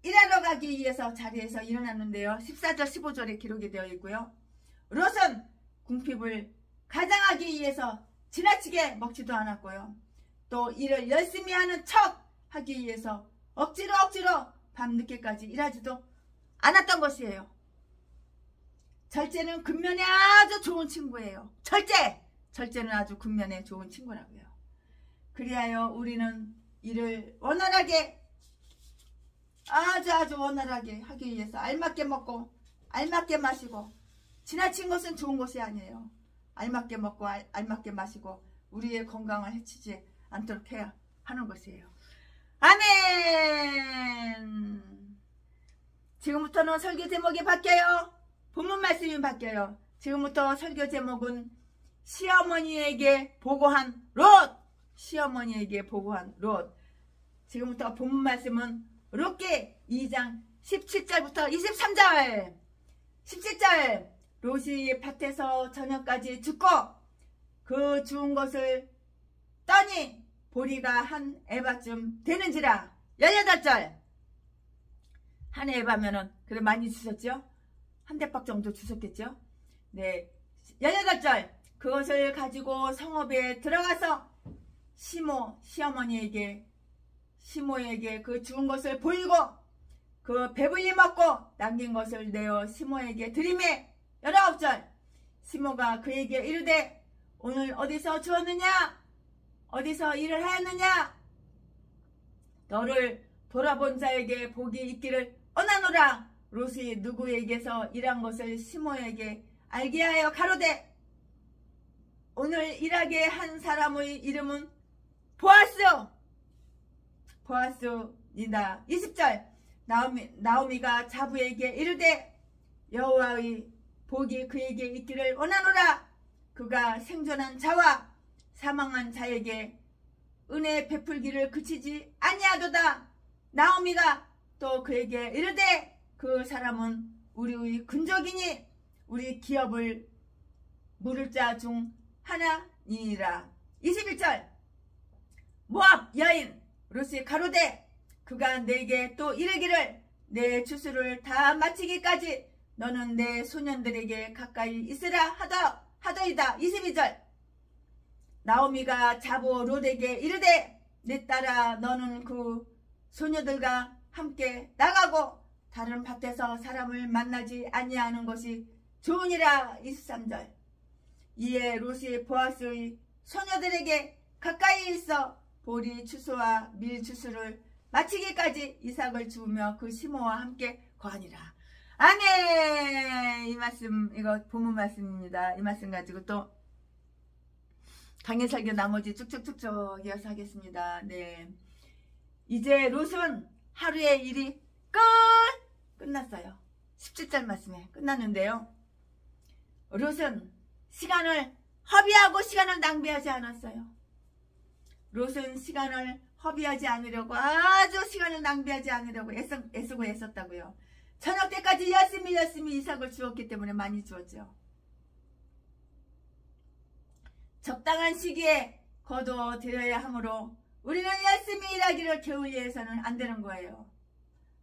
일하러 가기 위해서 자리에서 일어났는데요. 14절 15절에 기록이 되어 있고요. 롯은 궁핍을 가장하기 위해서 지나치게 먹지도 않았고요. 또 일을 열심히 하는 척 하기 위해서 억지로 밤늦게까지 일하지도 않았던 것이에요. 절제는 근면에 아주 좋은 친구예요. 절제는 아주 근면에 좋은 친구라고요. 그리하여 우리는 일을 원활하게 아주 원활하게 하기 위해서 알맞게 먹고 알맞게 마시고 지나친 것은 좋은 것이 아니에요. 알맞게 먹고 알맞게 마시고 우리의 건강을 해치지 않도록 해야 하는 것이에요. 아멘. 지금부터는 설교 제목이 바뀌어요. 본문 말씀이 바뀌어요. 지금부터 설교 제목은 시어머니에게 보고한 롯. 시어머니에게 보고한 롯. 지금부터 본문 말씀은 롯기 2장 17절부터 23절. 17절 롯이 밭에서 저녁까지 죽고 그 죽은 것을 떠니 보리가 한 에바쯤 되는지라. 18절 한 에바면은 그래 많이 주셨죠? 한 대박 정도 주셨겠죠? 네. 18절 그것을 가지고 성읍에 들어가서 시모에게 그 죽은 것을 보이고 그 배불리 먹고 남긴 것을 내어 시모에게 드리매. 19절 시모가 그에게 이르되 오늘 어디서 주었느냐? 어디서 일을 하였느냐? 너를 돌아본 자에게 복이 있기를 원하노라. 롯이 누구에게서 일한 것을 시모에게 알게 하여 가로되 오늘 일하게 한 사람의 이름은 보아스니다. 20절 나오미가 자부에게 이르되 여호와의 복이 그에게 있기를 원하노라. 그가 생존한 자와 사망한 자에게 은혜 베풀기를 그치지 아니하도다. 나오미가 또 그에게 이르되 그 사람은 우리의 근족이니 우리 기업을 물을 자 중 하나니라. 21절 모압 여인 롯이 가로되 그가 내게 또 이르기를 내 추수를 다 마치기까지 너는 내 소년들에게 가까이 있으라 하더이다. 22절 나오미가 자부 롯에게 이르되 내 딸아 너는 그 소녀들과 함께 나가고 다른 밭에서 사람을 만나지 아니하는 것이 좋으니라. 23절. 이에 롯이 보아스의 소녀들에게 가까이 있어 보리 추수와 밀 추수를 마치기까지 이삭을 주우며 그 시모와 함께 거하니라. 아멘. 이 말씀, 이거 본문 말씀입니다. 이 말씀 가지고 또 강의 설교 나머지 쭉쭉쭉쭉 이어서 하겠습니다. 네, 이제 롯은 하루의 일이 끝났어요. 17절 말씀에 끝났는데요. 롯은 시간을 허비하고 시간을 낭비하지 않았어요. 롯은 시간을 허비하지 않으려고, 아주 시간을 낭비하지 않으려고 애쓰고 애썼다고요. 저녁 때까지 열심히 이삭을 주었기 때문에 많이 주었죠. 적당한 시기에 거두어 드려야 하므로 우리는 열심히 일하기를 게을리 해서는 안 되는 거예요.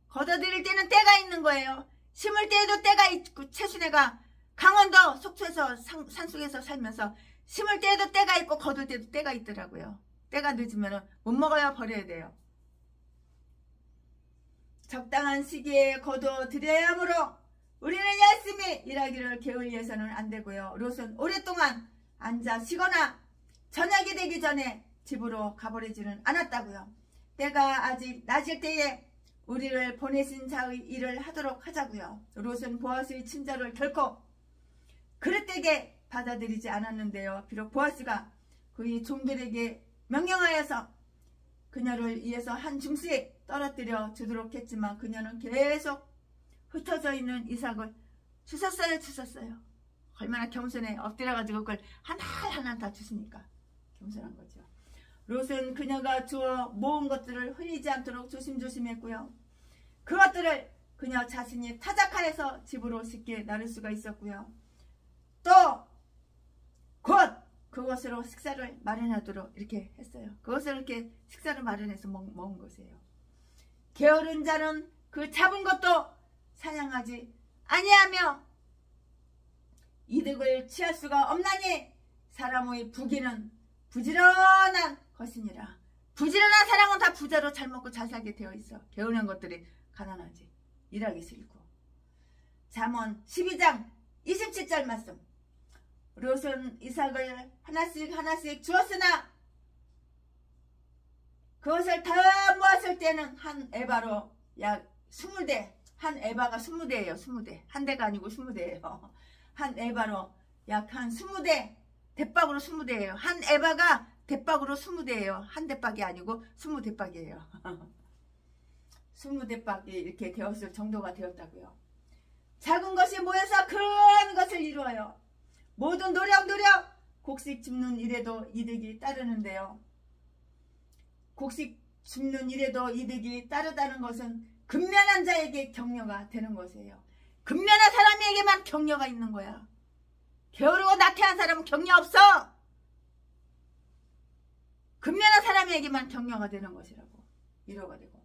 거둬들일 때는 때가 있는 거예요. 심을 때에도 때가 있고, 최순애가 강원도 속초에서 산속에서 살면서 심을 때에도 때가 있고 거둘 때도 때가 있더라고요. 때가 늦으면 못 먹어야 버려야 돼요. 적당한 시기에 거둬 드려야 하므로 우리는 열심히 일하기를 게을리 해서는 안 되고요. 롯은 오랫동안 앉아 쉬거나 저녁이 되기 전에 집으로 가버리지는 않았다고요. 때가 아직 낮을 때에 우리를 보내신 자의 일을 하도록 하자고요. 롯은 보아스의 친절을 결코 그릇되게 받아들이지 않았는데요. 비록 보아스가 그의 종들에게 명령하여서 그녀를 위해서 한 줌씩 떨어뜨려 주도록 했지만 그녀는 계속 흩어져 있는 이삭을 주셨어요. 얼마나 겸손해. 엎드려가지고 그걸 하나 다 주시니까 겸손한 거죠. 롯은 그녀가 주어 모은 것들을 흘리지 않도록 조심조심했고요. 그것들을 그녀 자신이 타작하여서 집으로 쉽게 나를 수가 있었고요. 또 곧 그것으로 식사를 마련하도록 이렇게 했어요. 그것을 이렇게 식사를 마련해서 먹은 것이에요. 게으른 자는 그 잡은 것도 사냥하지 아니하며 이득을 취할 수가 없나니 사람의 부귀는 부지런한 것이니라. 부지런한 사람은 다 부자로 잘 먹고 잘 살게 되어 있어. 게으른 것들이 가난하지. 일하기 싫고. 잠언 12장 27절 말씀. 롯은 이삭을 하나씩 주었으나 그것을 다 모았을 때는 한 에바로 약 20대, 한 에바가 20대예요. 20대. 한 대가 아니고 20대예요. 한 에바로 약 한 20대, 대박으로 20대예요. 한 에바가 대박으로 20대예요. 한 대박이 아니고 20대박이에요. 20대박이 이렇게 되었을 정도가 되었다고요. 작은 것이 모여서 큰 것을 이루어요. 모든 노력 곡식 줍는 일에도 이득이 따르는데요. 곡식 줍는 일에도 이득이 따르다는 것은 근면한 자에게 격려가 되는 것이에요. 근면한 사람에게만 격려가 있는 거야. 게으르고 나태한 사람은 격려 없어. 근면한 사람에게만 격려가 되는 것이라고. 위로가 되고.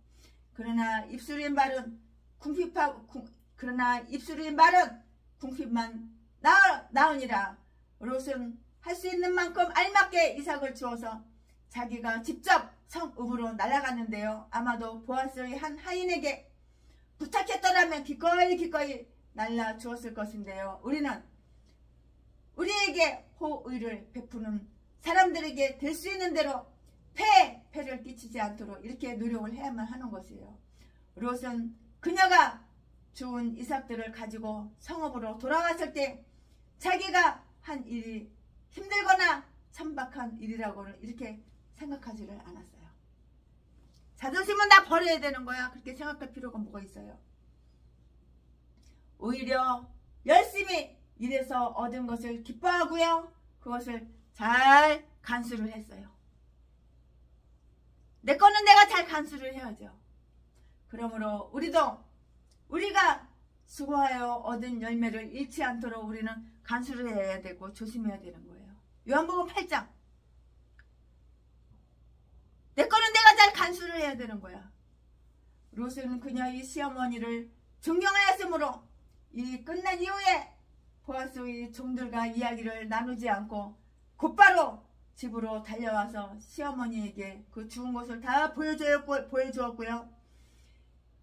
그러나 입술의 말은 궁핍만 나으니라. 롯은 할 수 있는 만큼 알맞게 이삭을 주어서 자기가 직접 성읍으로 날아갔는데요. 아마도 보아스의 한 하인에게 부탁했더라면 기꺼이 날라 주었을 것인데요. 우리는 우리에게 호의를 베푸는 사람들에게 될 수 있는 대로 폐를 끼치지 않도록 이렇게 노력을 해야만 하는 것이에요. 롯은 그녀가 주운 이삭들을 가지고 성읍으로 돌아왔을 때 자기가 한 일이 힘들거나 천박한 일이라고는 이렇게 생각하지를 않았어요. 자존심은 다 버려야 되는 거야. 그렇게 생각할 필요가 뭐가 있어요. 오히려 열심히 일해서 얻은 것을 기뻐하고요. 그것을 잘 간수를 했어요. 내 거는 내가 잘 간수를 해야죠. 그러므로 우리가 수고하여 얻은 열매를 잃지 않도록 우리는 간수를 해야 되고 조심해야 되는 거예요. 요한복음 8장. 내 거는 내가 잘 간수를 해야 되는 거야. 롯은 그녀의 시어머니를 존경하였으므로 이 끝난 이후에 보아스의 종들과 이야기를 나누지 않고 곧바로 집으로 달려와서 시어머니에게 그 죽은 것을 다 보여주었고요.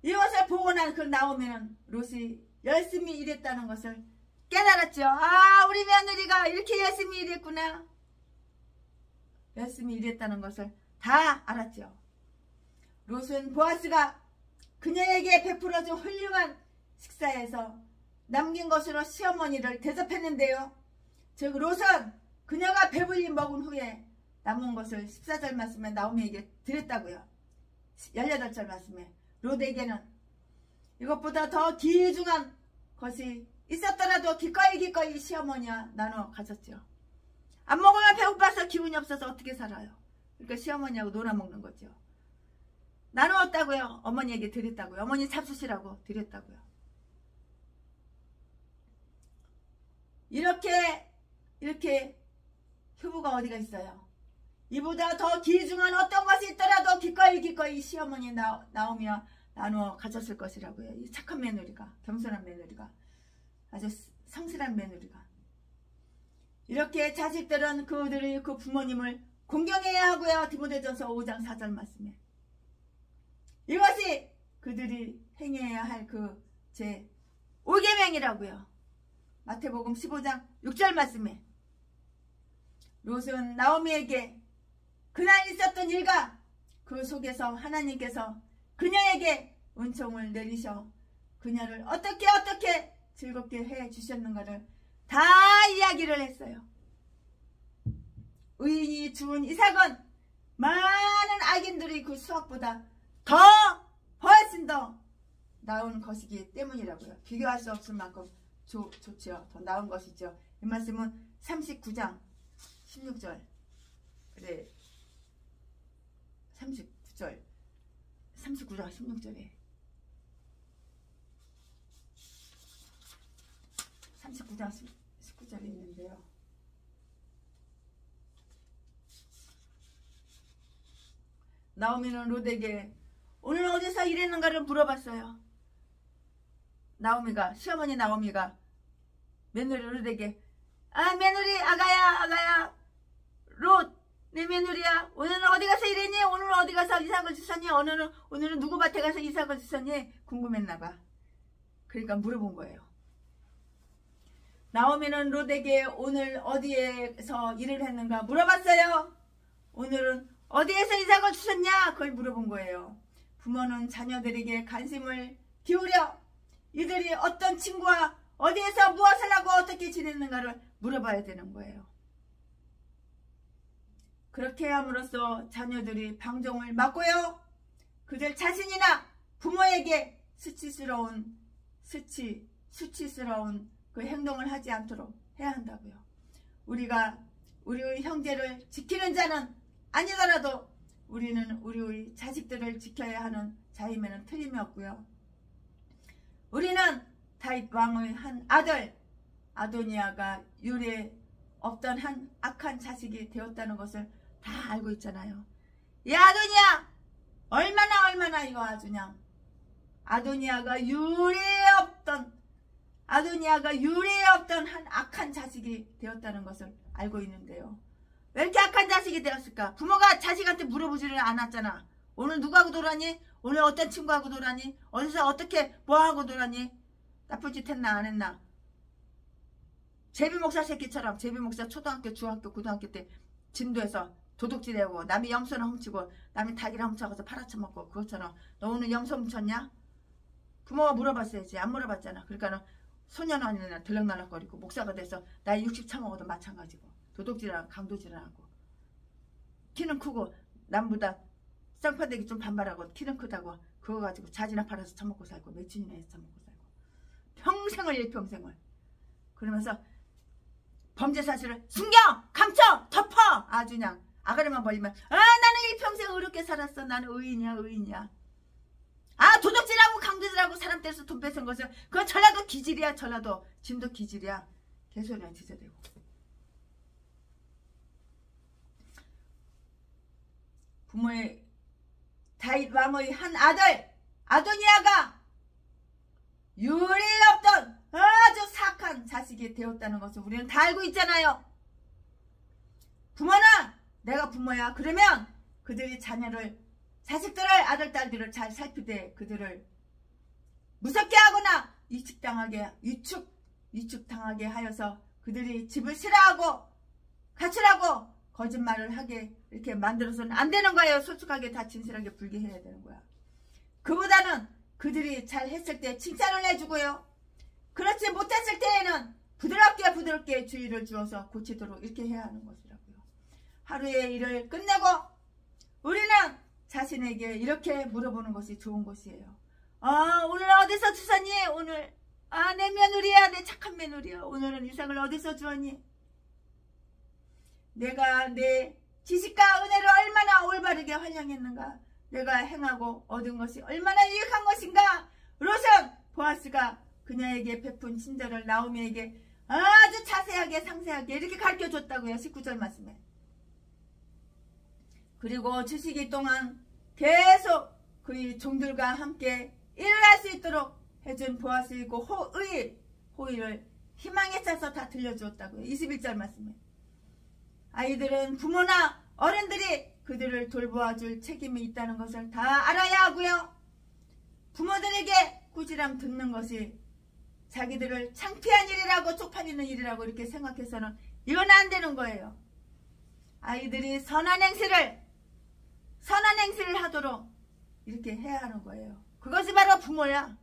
이것을 보고 난 그 나오미는 롯이 열심히 일했다는 것을 깨달았죠. 아, 우리 며느리가 이렇게 열심히 일했구나. 열심히 일했다는 것을 다 알았죠. 롯은 보아스가 그녀에게 베풀어준 훌륭한 식사에서 남긴 것으로 시어머니를 대접했는데요. 즉 롯은 그녀가 배불리 먹은 후에 남은 것을 14절 말씀에 나오미에게 드렸다고요. 18절 말씀에 롯에게는 이것보다 더 귀중한 것이 있었더라도 기꺼이 시어머니와 나눠 가졌죠. 안 먹으면 배고파서 기운이 없어서 어떻게 살아요. 그러니까 시어머니하고 놀아먹는 거죠. 나누었다고요. 어머니에게 드렸다고요. 어머니 잡수시라고 드렸다고요. 이렇게 효부가 어디가 있어요. 이보다 더 귀중한 어떤 것이 있더라도 기꺼이 시어머니 나오며 나누어 가졌을 것이라고요. 이 착한 며느리가, 겸손한 며느리가, 아주 성실한 며느리가. 이렇게 자식들은 그들의 그 부모님을 공경해야 하고요. 디모데전서 5장 4절 말씀에 이것이 그들이 행해야 할 그 제 5계명이라고요. 마태복음 15장 6절 말씀에 롯은 나오미에게 그날 있었던 일과 그 속에서 하나님께서 그녀에게 은총을 내리셔 그녀를 어떻게 즐겁게 해 주셨는가를 다 이야기를 했어요. 의인이 주운 이삭은 많은 악인들의 그 수확보다 훨씬 더 나은 것이기 때문이라고요. 비교할 수 없을 만큼 좋지요. 더 나은 것이죠. 이 말씀은 39장 16절 그래 39장 16절에 39장 19절에 있는데요. 나오미는 롯에게 오늘 어디서 일했는가를 물어봤어요. 시어머니 나오미가 며느리 롯에게 며느리 아가야 롯 내 며느리야 오늘은 어디 가서 일했니? 오늘은 어디 가서 이삭을 주셨니? 오늘은 누구 밭에 가서 이삭을 주셨니? 궁금했나봐. 그러니까 물어본 거예요. 나오미는 롯에게 오늘 어디에서 일을 했는가 물어봤어요. 오늘은 어디에서 이삭을 주셨냐? 그걸 물어본 거예요. 부모는 자녀들에게 관심을 기울여 이들이 어떤 친구와 어디에서 무엇을 하고 어떻게 지냈는가를 물어봐야 되는 거예요. 그렇게 함으로써 자녀들이 방종을 막고요. 그들 자신이나 부모에게 수치스러운 그 행동을 하지 않도록 해야 한다고요. 우리가 우리의 형제를 지키는 자는 아니더라도 우리는 우리의 자식들을 지켜야 하는 자임에는 틀림이 없고요. 우리는 다윗 왕의 한 아들 아도니아가 유래 없던 한 악한 자식이 되었다는 것을 다 알고 있잖아요. 이 아도니아 얼마나 이거 아주 그냥 아도니아가 유래 없던 한 악한 자식이 되었다는 것을 알고 있는데요. 왜 이렇게 악한 자식이 되었을까? 부모가 자식한테 물어보지를 않았잖아. 오늘 누구하고 놀았니? 오늘 어떤 친구하고 놀았니? 어디서 어떻게 뭐하고 놀았니? 나쁜 짓 했나 안 했나? 제비 목사 새끼처럼 제비 목사 초등학교 중학교 고등학교 때 진도에서 도둑질하고 남이 염소를 훔치고 남이 닭이랑 훔쳐가서 팔아쳐먹고 그것처럼 너 오늘 염소 훔쳤냐? 부모가 물어봤어야지. 안 물어봤잖아. 그러니까는 소년원이나 들락날락거리고 목사가 돼서 나이 60 차먹어도 마찬가지고 도둑질하고 강도질을 하고 키는 크고 남보다 쌍파대기 좀 반발하고 키는 크다고 그거 가지고 자지나 팔아서 처먹고 살고 며칠이나 해서 처먹고 살고 평생을 일평생을 그러면서 범죄 사실을 숨겨 감춰 덮어 아주 그냥 아가리만 벌리면 나는 일평생 어렵게 살았어. 나는 의인이야. 도둑질하고 강도질하고 사람 때려서 돈 뺏은 것은 그건 전라도 기질이야. 전라도 진도 기질이야. 개소리야 지저대고. 부모의 다윗 왕의 한 아들 아도니아가 유례 없던 아주 사악한 자식이 되었다는 것을 우리는 다 알고 있잖아요. 부모는 내가 부모야. 그러면 그들이 자식들을 아들 딸들을 잘 살피되 그들을 무섭게 하거나 위축당하게 하여서 그들이 집을 싫어하고 가출하고 거짓말을 하게 이렇게 만들어서는 안 되는 거예요. 솔직하게 다 진실하게 불개해야 되는 거야. 그보다는 그들이 잘 했을 때 칭찬을 해주고요. 그렇지 못했을 때에는 부드럽게 주의를 주어서 고치도록 이렇게 해야 하는 것이라고요. 하루의 일을 끝내고 우리는 자신에게 이렇게 물어보는 것이 좋은 것이에요. 오늘 어디서 주셨니? 오늘 내 며느리야, 내 착한 며느리야. 오늘은 이상을 어디서 주었니? 내가 내 지식과 은혜를 얼마나 올바르게 활용했는가? 내가 행하고 얻은 것이 얼마나 유익한 것인가? 롯은 보아스가 그녀에게 베푼 친절을 나오미에게 아주 자세하게 상세하게 이렇게 가르쳐줬다고요. 19절 말씀에. 그리고 주시기 동안 계속 그의 종들과 함께 일을 할 수 있도록 해준 보아스이고 호의를 희망에 차서 다 들려주었다고요. 21절 말씀에. 아이들은 부모나 어른들이 그들을 돌보아줄 책임이 있다는 것을 다 알아야 하고요. 부모들에게 꾸지람 듣는 것이 자기들을 창피한 일이라고 쪽팔리는 일이라고 이렇게 생각해서는 이건 안 되는 거예요. 아이들이 선한 행실을 하도록 이렇게 해야 하는 거예요. 그것이 바로 부모야.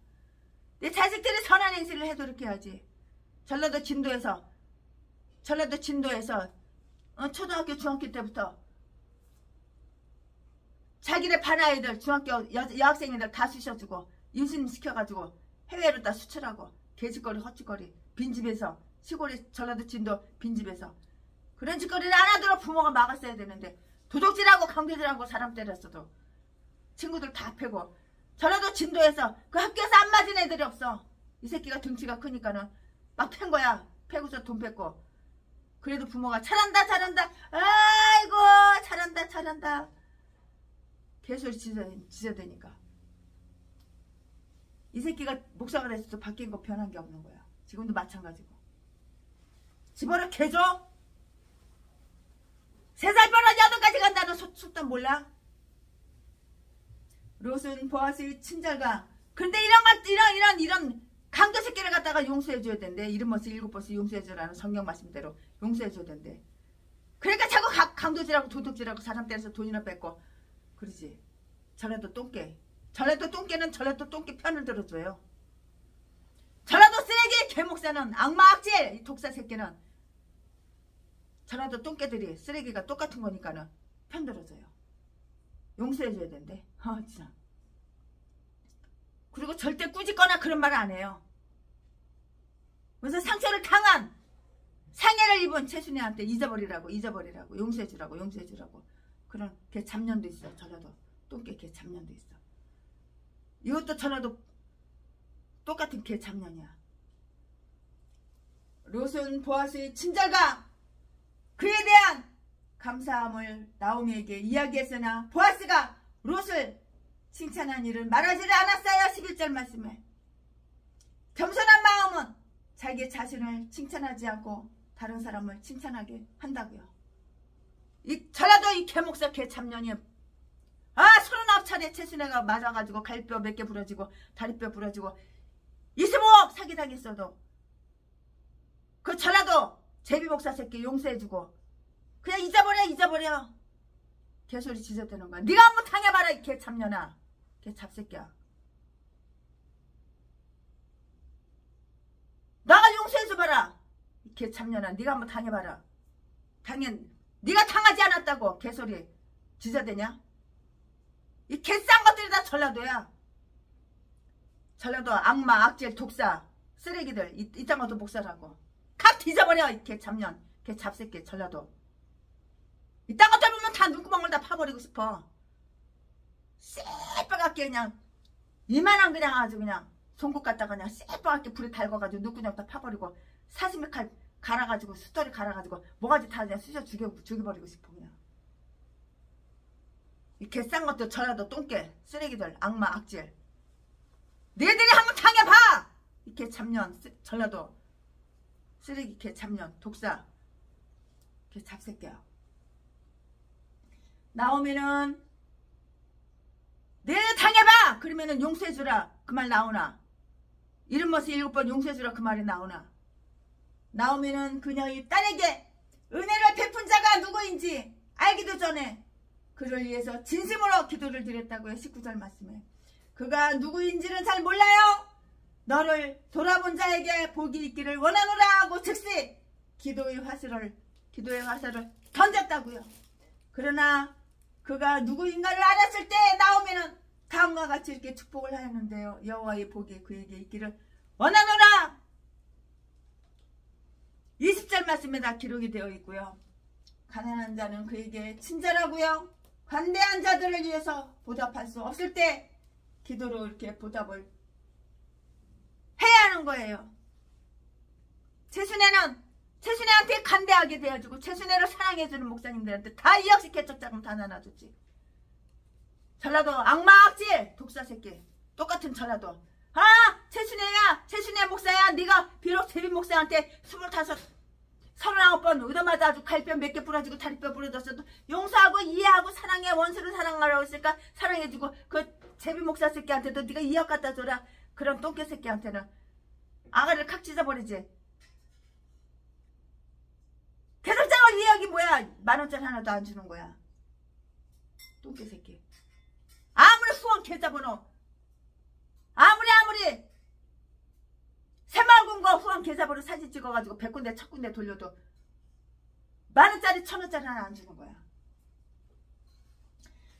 내 자식들이 선한 행실을 해도록 해야지. 전라도 진도에서 초등학교 중학교 때부터 자기네 반 아이들 중학교 여학생들 다 쑤셔주고 임신시켜가지고 해외로 다 수출하고 개짓거리 헛짓거리 빈집에서 시골의 전라도 진도 빈집에서 그런 짓거리를 안 하도록 부모가 막았어야 되는데 도둑질하고 강도질하고 사람 때렸어도 친구들 다 패고 전라도 진도에서 그 학교에서 안 맞은 애들이 없어. 이 새끼가 등치가 크니까는 막 팬 거야. 패고서 돈 뺐고. 그래도 부모가 잘한다 아이고 잘한다 개소리 지저대니까 이 새끼가 목사가 됐어도 바뀐 거 변한 게 없는 거야. 지금도 마찬가지고. 집어넣게 해줘. 3살 변하지 8까지 간다는 속담 몰라? 롯은 보아스의 친절과 근데 이런 강도 새끼를 갖다가 용서해줘야 된대. 7번씩 7번씩 용서해줘라는 성경 말씀대로 용서해줘야 된대. 그러니까 자꾸 강도질하고 도둑질하고 사람 때려서 돈이나 뺏고 그러지. 전라도 똥개. 전라도 똥개는 전라도 똥개 편을 들어줘요. 전라도 쓰레기 개목사는 악마 악질 이 독사 새끼는 전라도 똥개들이 쓰레기가 똑같은 거니까는 편 들어줘요. 용서해줘야 된대. 진짜. 그리고 절대 꾸짖거나 그런 말 안 해요. 그래서 상처를 당한 상해를 입은 최순애한테 잊어버리라고 용서해주라고 그런 개 잡년도 있어. 전라도 똥개 개 잡년도 있어. 이것도 전라도 똑같은 개 잡년이야. 롯은 보아스의 친절과 그에 대한 감사함을 나오미에게 이야기했으나 보아스가 롯을 칭찬한 일을 말하지를 않았어요. 11절 말씀에. 겸손한 마음은 자기 자신을 칭찬하지 않고 다른 사람을 칭찬하게 한다고요. 이 전라도 이 개목사 개잡년이 39차례 최순애가 맞아가지고 갈비뼈 몇 개 부러지고 다리뼈 부러지고 25억 사기당했어도 그 전라도 제비목사 새끼 용서해주고 그냥 잊어버려. 개소리 지저대는 거야. 네가 한번 당해봐라 이 개잡년아. 개잡새끼야. 나가 용서해줘봐라. 이 개잡년아. 네가 한번 당해봐라. 네가 당하지 않았다고 개소리 지저대냐? 이 개싼 것들이 다 전라도야. 전라도 악마 악질 독사 쓰레기들 이딴 것도 목사라고 각 뒤져버려. 이 개잡년 개잡새끼 전라도. 이딴 것들 보면 다 눈구멍을 다 파버리고 싶어. 새빨갛게 그냥 이만한 그냥 아주 그냥 송곳 갖다가 그냥 새빨갛게 불에 달궈가지고 눈구멍 다 파버리고 사슴의 칼 갈아가지고 숫돌이 갈아가지고 뭐가지 다 그냥 쑤셔 죽여버리고 싶어 그냥. 이 개싼 것도 전라도 똥개 쓰레기들 악마 악질. 너희들이 한번 당해봐. 이 개잡년 전라도 쓰레기 개잡년 독사 개잡새끼야. 나오면은 내 당해봐. 그러면은 용서해주라. 그 말 나오나? 이름머서 7번 용서해주라 그 말이 나오나? 나오면은 그녀의 딸에게 은혜를 베푼 자가 누구인지 알기도 전에 그를 위해서 진심으로 기도를 드렸다고요. 19절 말씀에. 그가 누구인지는 잘 몰라요. 너를 돌아본 자에게 복이 있기를 원하노라 하고 즉시 기도의 화살을 던졌다고요. 그러나 그가 누구인가를 알았을 때 나오면은 다음과 같이 이렇게 축복을 하였는데요. 여호와의 복이 그에게 있기를 원하노라. 20절 말씀에 다 기록이 되어 있고요. 가난한 자는 그에게 친절하고요. 관대한 자들을 위해서 보답할 수 없을 때 기도로 이렇게 보답을 해야 하는 거예요. 최순애한테 간대하게 돼가지고 최순애를 사랑해주는 목사님들한테 다 이 역시 개척자금 다 나눠줬지. 전라도 악마악질 독사 새끼 똑같은 전라도. 아 최순애야 최순애 목사야 네가 비록 제빈 목사한테 39번 얻어맞아 아주 갈뼈 몇 개 부러지고 다리뼈 부러졌어도 용서하고 이해하고 사랑해. 원수를 사랑하라고 했으니까 사랑해주고 그 제빈 목사 새끼한테도 네가 2억 갖다 줘라. 그런 똥개 새끼한테는 아가를 칵 찢어버리지. 개설장은 2억이 뭐야. 10,000원짜리 하나도 안 주는 거야. 똥개 새끼. 아무리 수원 계좌번호 아무리 새마을금고 후원 계좌번호 사진 찍어가지고 100군데 1000군데 돌려도 10,000원짜리 1,000원짜리 하나 안 주는 거야.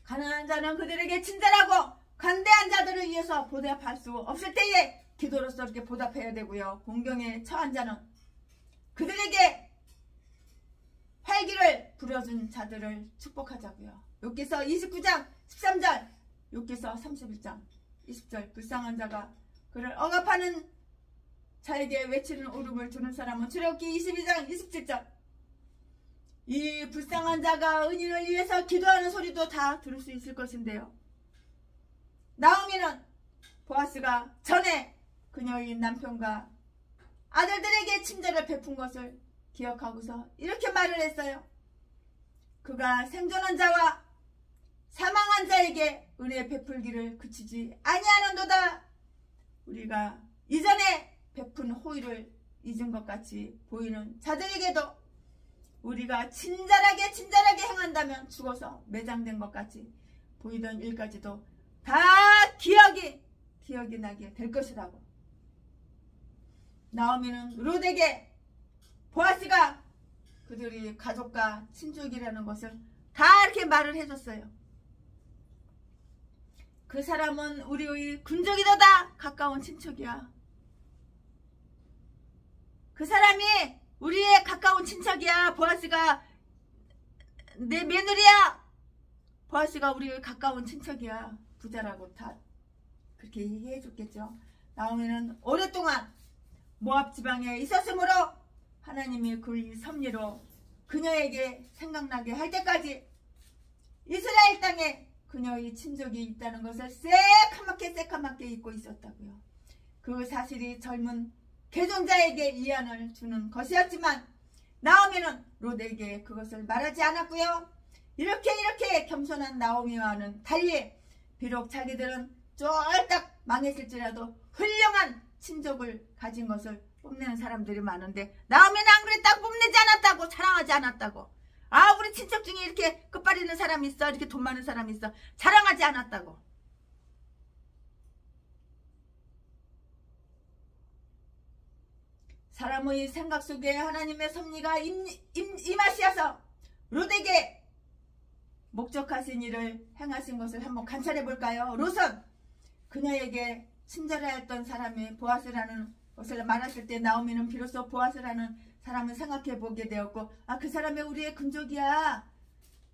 가난한 자는 그들에게 친절하고 관대한 자들을 위해서 보답할 수 없을 때에 기도로서 이렇게 보답해야 되고요. 공경에 처한 자는 그들에게 활기를 불어준 자들을 축복하자고요. 욥기서 29장 13절, 욥기서 31장 20절. 불쌍한 자가 그를 억압하는 자에게 외치는 울음을 두는 사람은 출애굽기 22장 27절. 이 불쌍한 자가 은인을 위해서 기도하는 소리도 다 들을 수 있을 것인데요. 나오미는 보아스가 전에 그녀의 남편과 아들들에게 친절을 베푼 것을 기억하고서 이렇게 말을 했어요. 그가 생존한 자와 사망한 자에게 은혜 베풀기를 그치지 아니하는도다. 우리가 이전에 베푼 호의를 잊은 것 같이 보이는 자들에게도 우리가 친절하게 행한다면 죽어서 매장된 것 같이 보이던 일까지도 다 기억이 나게 될 것이라고. 나오미는 롯에게 보아스가 그들이 가족과 친족이라는 것을 다 이렇게 말을 해줬어요. 그 사람은 우리의 군족이로다 가까운 친척이야. 그 사람이 우리의 가까운 친척이야. 보아스가 내 며느리야. 보아스가 우리의 가까운 친척이야. 부자라고 다 그렇게 얘기해 줬겠죠. 나오미는 오랫동안 모압 지방에 있었으므로 하나님이 그의 섭리로 그녀에게 생각나게 할 때까지 이스라엘 땅에 그녀의 친족이 있다는 것을 새카맣게 잊고 있었다고요. 그 사실이 젊은 개종자에게 이안을 주는 것이었지만 나오미는 롯에게 그것을 말하지 않았고요. 이렇게 겸손한 나오미와는 달리 비록 자기들은 쫄딱 망했을지라도 훌륭한 친족을 가진 것을 뽐내는 사람들이 많은데 나오미는 안 그랬다고, 뽐내지 않았다고, 자랑하지 않았다고. 아 우리 친척 중에 이렇게 끝발 있는 사람이 있어, 이렇게 돈 많은 사람이 있어, 자랑하지 않았다고. 사람의 생각 속에 하나님의 섭리가 임하시어서 롯에게 목적하신 일을 행하신 것을 한번 관찰해 볼까요? 롯은 그녀에게 친절하였던 사람이 보아스라는 것을 말했을 때 나오미는 비로소 보아스라는 사람을 생각해 보게 되었고, 아 그 사람이 우리의 근족이야.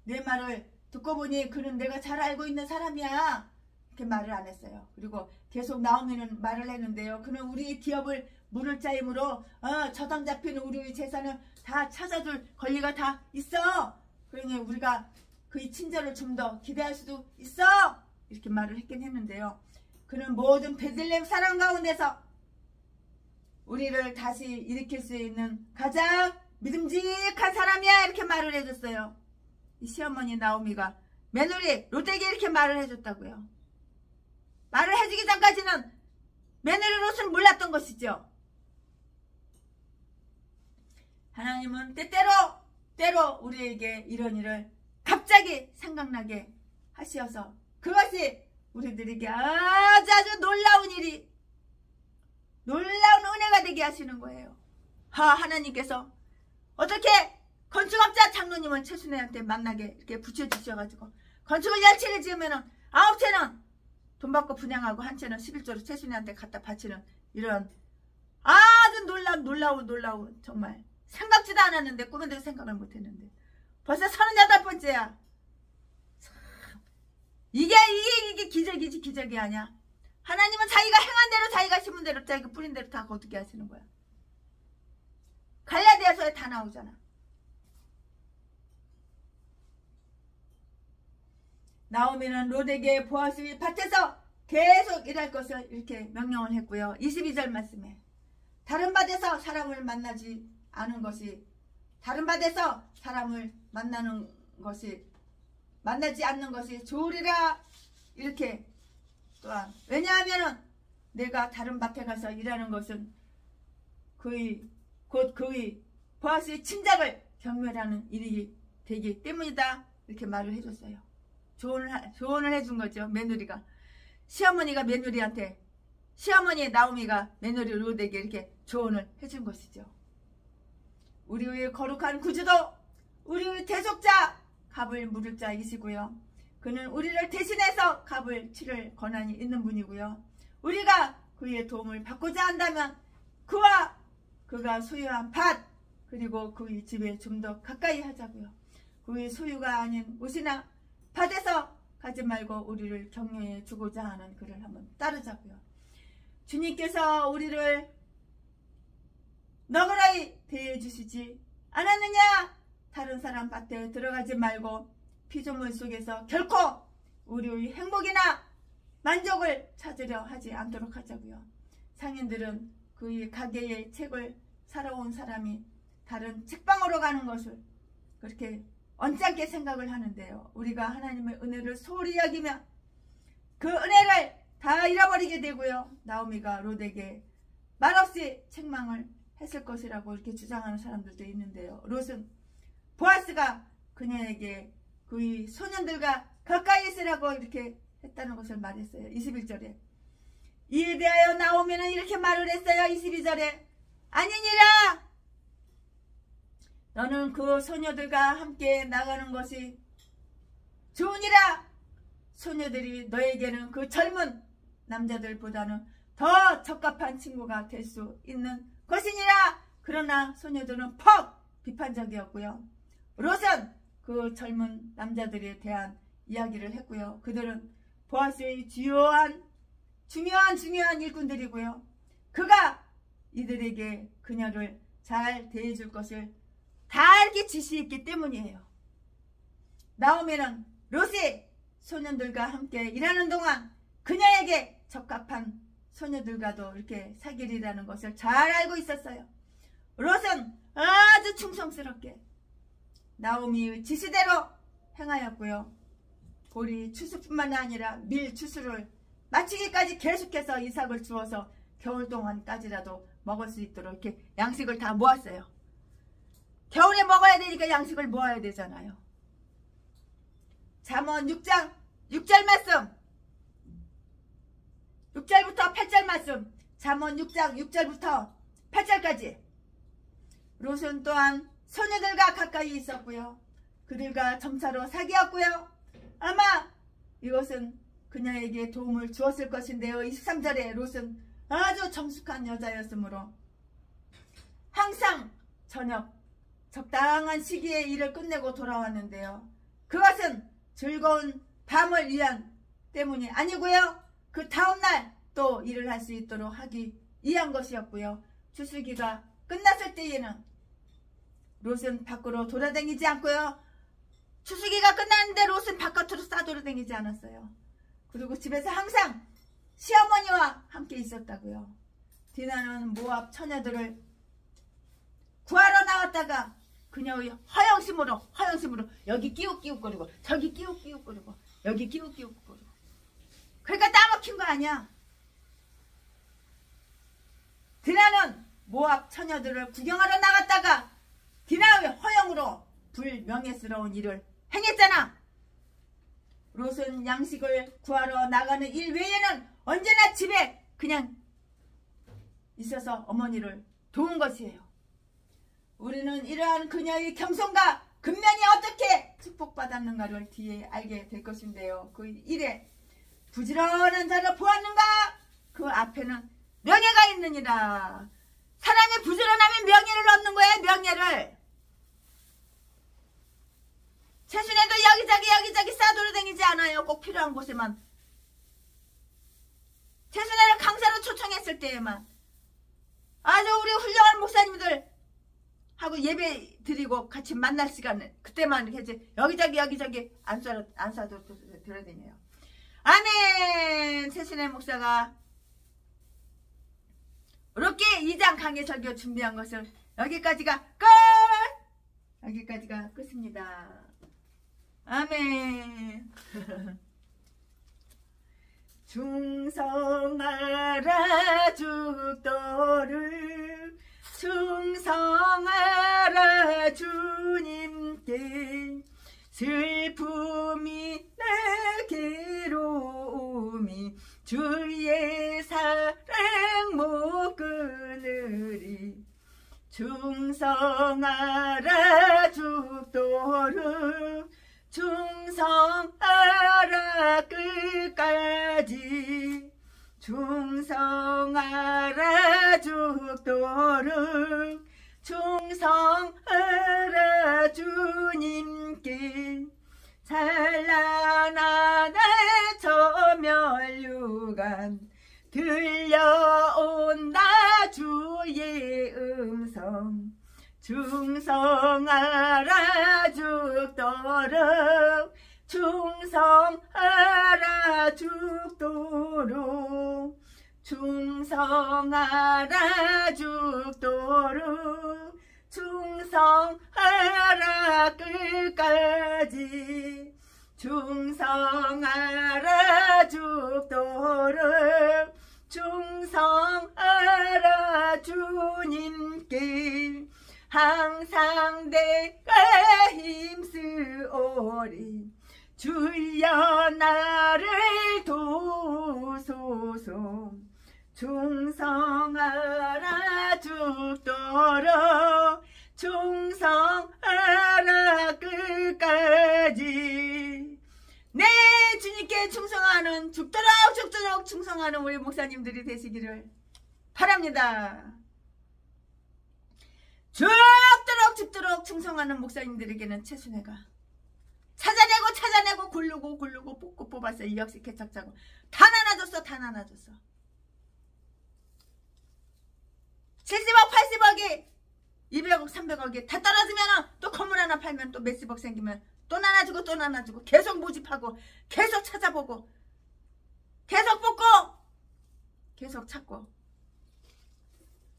내 말을 듣고 보니 그는 내가 잘 알고 있는 사람이야. 이렇게 말을 안 했어요. 그리고 계속 나오미는 말을 했는데요. 그는 우리의 기업을 물을 자이므로 저당 잡힌 우리의 재산을 다 찾아줄 권리가 다 있어. 그러니 우리가 그의 친절을 좀 더 기대할 수도 있어. 이렇게 말을 했긴 했는데요. 그는 모든 베들레헴 사람 가운데서 우리를 다시 일으킬 수 있는 가장 믿음직한 사람이야. 이렇게 말을 해줬어요. 이 시어머니 나오미가 며느리 롯에게 이렇게 말을 해줬다고요. 말을 해주기 전까지는 며느리 롯은 몰랐던 것이죠. 하나님은 때때로 우리에게 이런 일을 갑자기 생각나게 하시어서 그것이 우리들에게 아주 놀라운 일이, 놀라운 은혜가 되게 하시는 거예요. 하나님께서 어떻게 건축업자 장로님은 최순애한테 만나게 이렇게 붙여주셔가지고 건축을 10채를 지으면은 9채는 돈 받고 분양하고 한 채는 11조로 최순애한테 갖다 바치는 이런 아주 놀라운 정말 생각지도 않았는데 꿈에도 생각을 못했는데 벌써 38번째야. 이게 기적이지 기적이 아니야. 하나님은 자기가 행한 대로 자기가 심은 대로 자기가 뿌린 대로 다 거두게 하시는 거야. 갈라디아서에 다 나오잖아. 나오미는 롯에게 보아스의 밭에서 계속 일할 것을 이렇게 명령을 했고요. 22절 말씀에 다른 밭에서 사람을 만나지 않은 것이, 다른 밭에서 사람을 만나지 않는 것이 좋으리라 이렇게 또한, 왜냐하면 내가 다른 밭에 가서 일하는 것은 곧 그의 보아스의 친작을 경멸하는 일이 되기 때문이다 이렇게 말을 해줬어요. 조언을 해준 거죠. 며느리가, 시어머니가 며느리한테, 시어머니 나오미가 며느리 롯에게 이렇게 조언을 해준 것이죠. 우리의 거룩한 구주도 우리의 대속자 값을 물을 자이시고요. 그는 우리를 대신해서 값을 치를 권한이 있는 분이고요. 우리가 그의 도움을 받고자 한다면 그가 소유한 밭 그리고 그의 집에 좀 더 가까이 하자고요. 그의 소유가 아닌 옷이나 밭에서 가지 말고 우리를 격려해 주고자 하는 그를 한번 따르자고요. 주님께서 우리를 너그러이 대해 주시지 않았느냐? 다른 사람 밭에 들어가지 말고 피조물 속에서 결코 우리의 행복이나 만족을 찾으려 하지 않도록 하자고요. 상인들은 그의 가게의 책을 사러 온 사람이 다른 책방으로 가는 것을 그렇게 언짢게 생각을 하는데요. 우리가 하나님의 은혜를 소홀히 여기면 그 은혜를 다 잃어버리게 되고요. 나오미가 롯에게 말없이 책망을 했을 것이라고 이렇게 주장하는 사람들도 있는데요. 롯은 보아스가 그녀에게 그의 소년들과 가까이 있으라고 이렇게 했다는 것을 말했어요. 21절에 이에 대하여 나오미는 이렇게 말을 했어요. 22절에 아니니라 너는 그 소녀들과 함께 나가는 것이 좋으니라. 소녀들이 너에게는 그 젊은 남자들보다는 더 적합한 친구가 될 수 있는 것이니라. 그러나 소녀들은 퍽 비판적이었고요. 롯은 그 젊은 남자들에 대한 이야기를 했고요. 그들은 보아스의 중요한 일꾼들이고요. 그가 이들에게 그녀를 잘 대해줄 것을 다 이렇게 지시했기 때문이에요. 나오미는 롯이 소년들과 함께 일하는 동안 그녀에게 적합한 소녀들과도 이렇게 사귀리라는 것을 잘 알고 있었어요. 롯은 아주 충성스럽게 나오미의 지시대로 행하였고요. 보리 추수뿐만 아니라 밀 추수를 마치기까지 계속해서 이삭을 주어서 겨울 동안까지라도 먹을 수 있도록 이렇게 양식을 다 모았어요. 겨울에 먹어야 되니까 양식을 모아야 되잖아요. 잠언 6장 6절 말씀, 6절부터 8절 말씀, 잠언 6장 6절부터 8절까지. 롯은 또한 소녀들과 가까이 있었고요. 그들과 점차로 사귀었고요. 아마 이것은 그녀에게 도움을 주었을 것인데요. 23절에 롯은 아주 정숙한 여자였으므로 항상 저녁 적당한 시기에 일을 끝내고 돌아왔는데요. 그것은 즐거운 밤을 위한 때문이 아니고요. 그 다음날 또 일을 할 수 있도록 하기 위한 것이었고요. 추수기가 끝났을 때에는 롯은 밖으로 돌아다니지 않고요. 추수기가 끝났는데 롯은 바깥으로 싸돌아다니지 않았어요. 그리고 집에서 항상 시어머니와 함께 있었다고요. 디나는 모압 처녀들을 구하러 나왔다가 그녀의 허영심으로 여기 끼욱끼욱거리고 저기 끼욱끼욱거리고 여기 끼욱끼욱거리고, 그러니까 따먹힌 거 아니야. 디나는 모압 처녀들을 구경하러 나갔다가 디나의 허영으로 불명예스러운 일을 행했잖아. 롯은 양식을 구하러 나가는 일 외에는 언제나 집에 그냥 있어서 어머니를 도운 것이에요. 우리는 이러한 그녀의 겸손과 근면이 어떻게 축복받았는가를 뒤에 알게 될 것인데요. 그 일에 부지런한 자를 보았는가? 그 앞에는 명예가 있느니라. 사람이 부지런하면 명예를 얻는 거야. 명예를. 최순애도 여기저기 싸돌아다니지 않아요. 꼭 필요한 곳에만. 최순애를 강사로 초청했을 때에만 아주 우리 훌륭한 목사님들 하고 예배 드리고 같이 만날 시간을 그때만 이렇게 여기저기 안 싸돌아다녀요. 아멘. 최순애 목사가 이렇게 2장 강해 설교 준비한 것은 여기까지가 끝! 여기까지가 끝입니다. 아멘. 충성하라 죽도록 충성하라 주님께 슬픔이 내 괴로움이 주의 사랑 못 끊으리 충성하라 죽도록 충성하라 끝까지 충성하라 죽도록 충성하라 주님께 찬란한 저멸류관 들려온다 주의 음성 충성하라 죽도록 충성하라 죽도록 충성하라 죽도록 충성하라 끝까지 충성하라 죽도록 충성하라 주님께 항상 내가 힘쓰오리 주여 나를 도우소서 충성하라 죽도록 충성하라 끝까지 네 주님께 충성하는 죽도록 충성하는 우리 목사님들이 되시기를 바랍니다. 죽도록 충성하는 목사님들에게는 최순애가 찾아내고 고르고 뽑고 뽑았어. 이 역시 개척자고 다 나눠줬어. 70억 80억이 200억 300억이 다 떨어지면 또 건물 하나 팔면 또 몇십억 생기면 또 나눠주고 계속 모집하고 계속 찾아보고 계속 뽑고 계속 찾고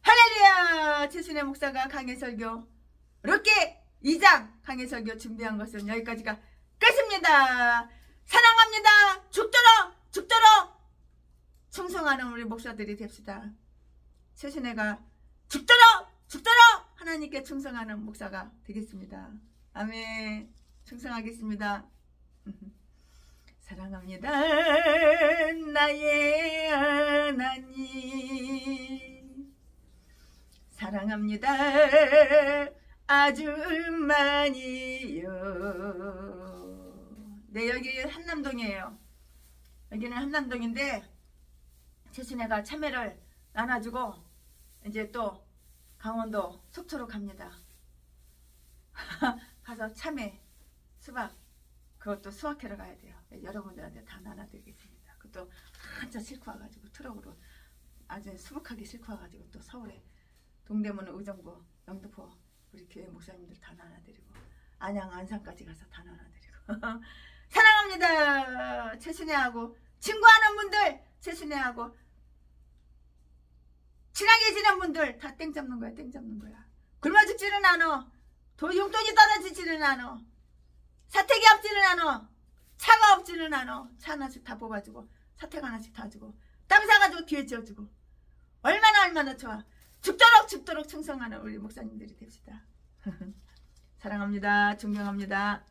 할렐루야. 최순애 목사가 강해설교 이렇게 2장 강해설교 준비한 것은 여기까지가 끝입니다. 사랑합니다. 죽도록 충성하는 우리 목사들이 됩시다. 최순애가 죽도록 하나님께 충성하는 목사가 되겠습니다. 아멘. 충성하겠습니다. 사랑합니다. 나의 하나님 사랑합니다. 아주 많이요. 네, 여기 한남동이에요. 여기는 한남동인데 최순애가 참외를 나눠주고 이제 또 강원도 속초로 갑니다. 가서 참외, 수박 그것도 수확하러 가야 돼요. 여러분들한테 다 나눠드리겠습니다. 그것도 한참 싣고 와가지고 트럭으로 아주 수북하게 싣고 와가지고 또 서울에 동대문, 의정부, 영등포 우리 교회 목사님들 다 나눠드리고 안양, 안산까지 가서 다 나눠드리고 사랑합니다. 최순애하고 친구하는 분들 최순애하고 친하게 지낸 분들 다 땡 잡는 거야. 굶어 죽지는 않아. 용돈이 떨어지지는 않아. 사택이 없지는 않아. 차가 없지는 않아. 차 하나씩 다 뽑아주고 사택 하나씩 다 주고 땅 사가지고 뒤에 지어주고 얼마나 좋아. 죽도록 충성하는 우리 목사님들이 됩시다. 사랑합니다. 존경합니다.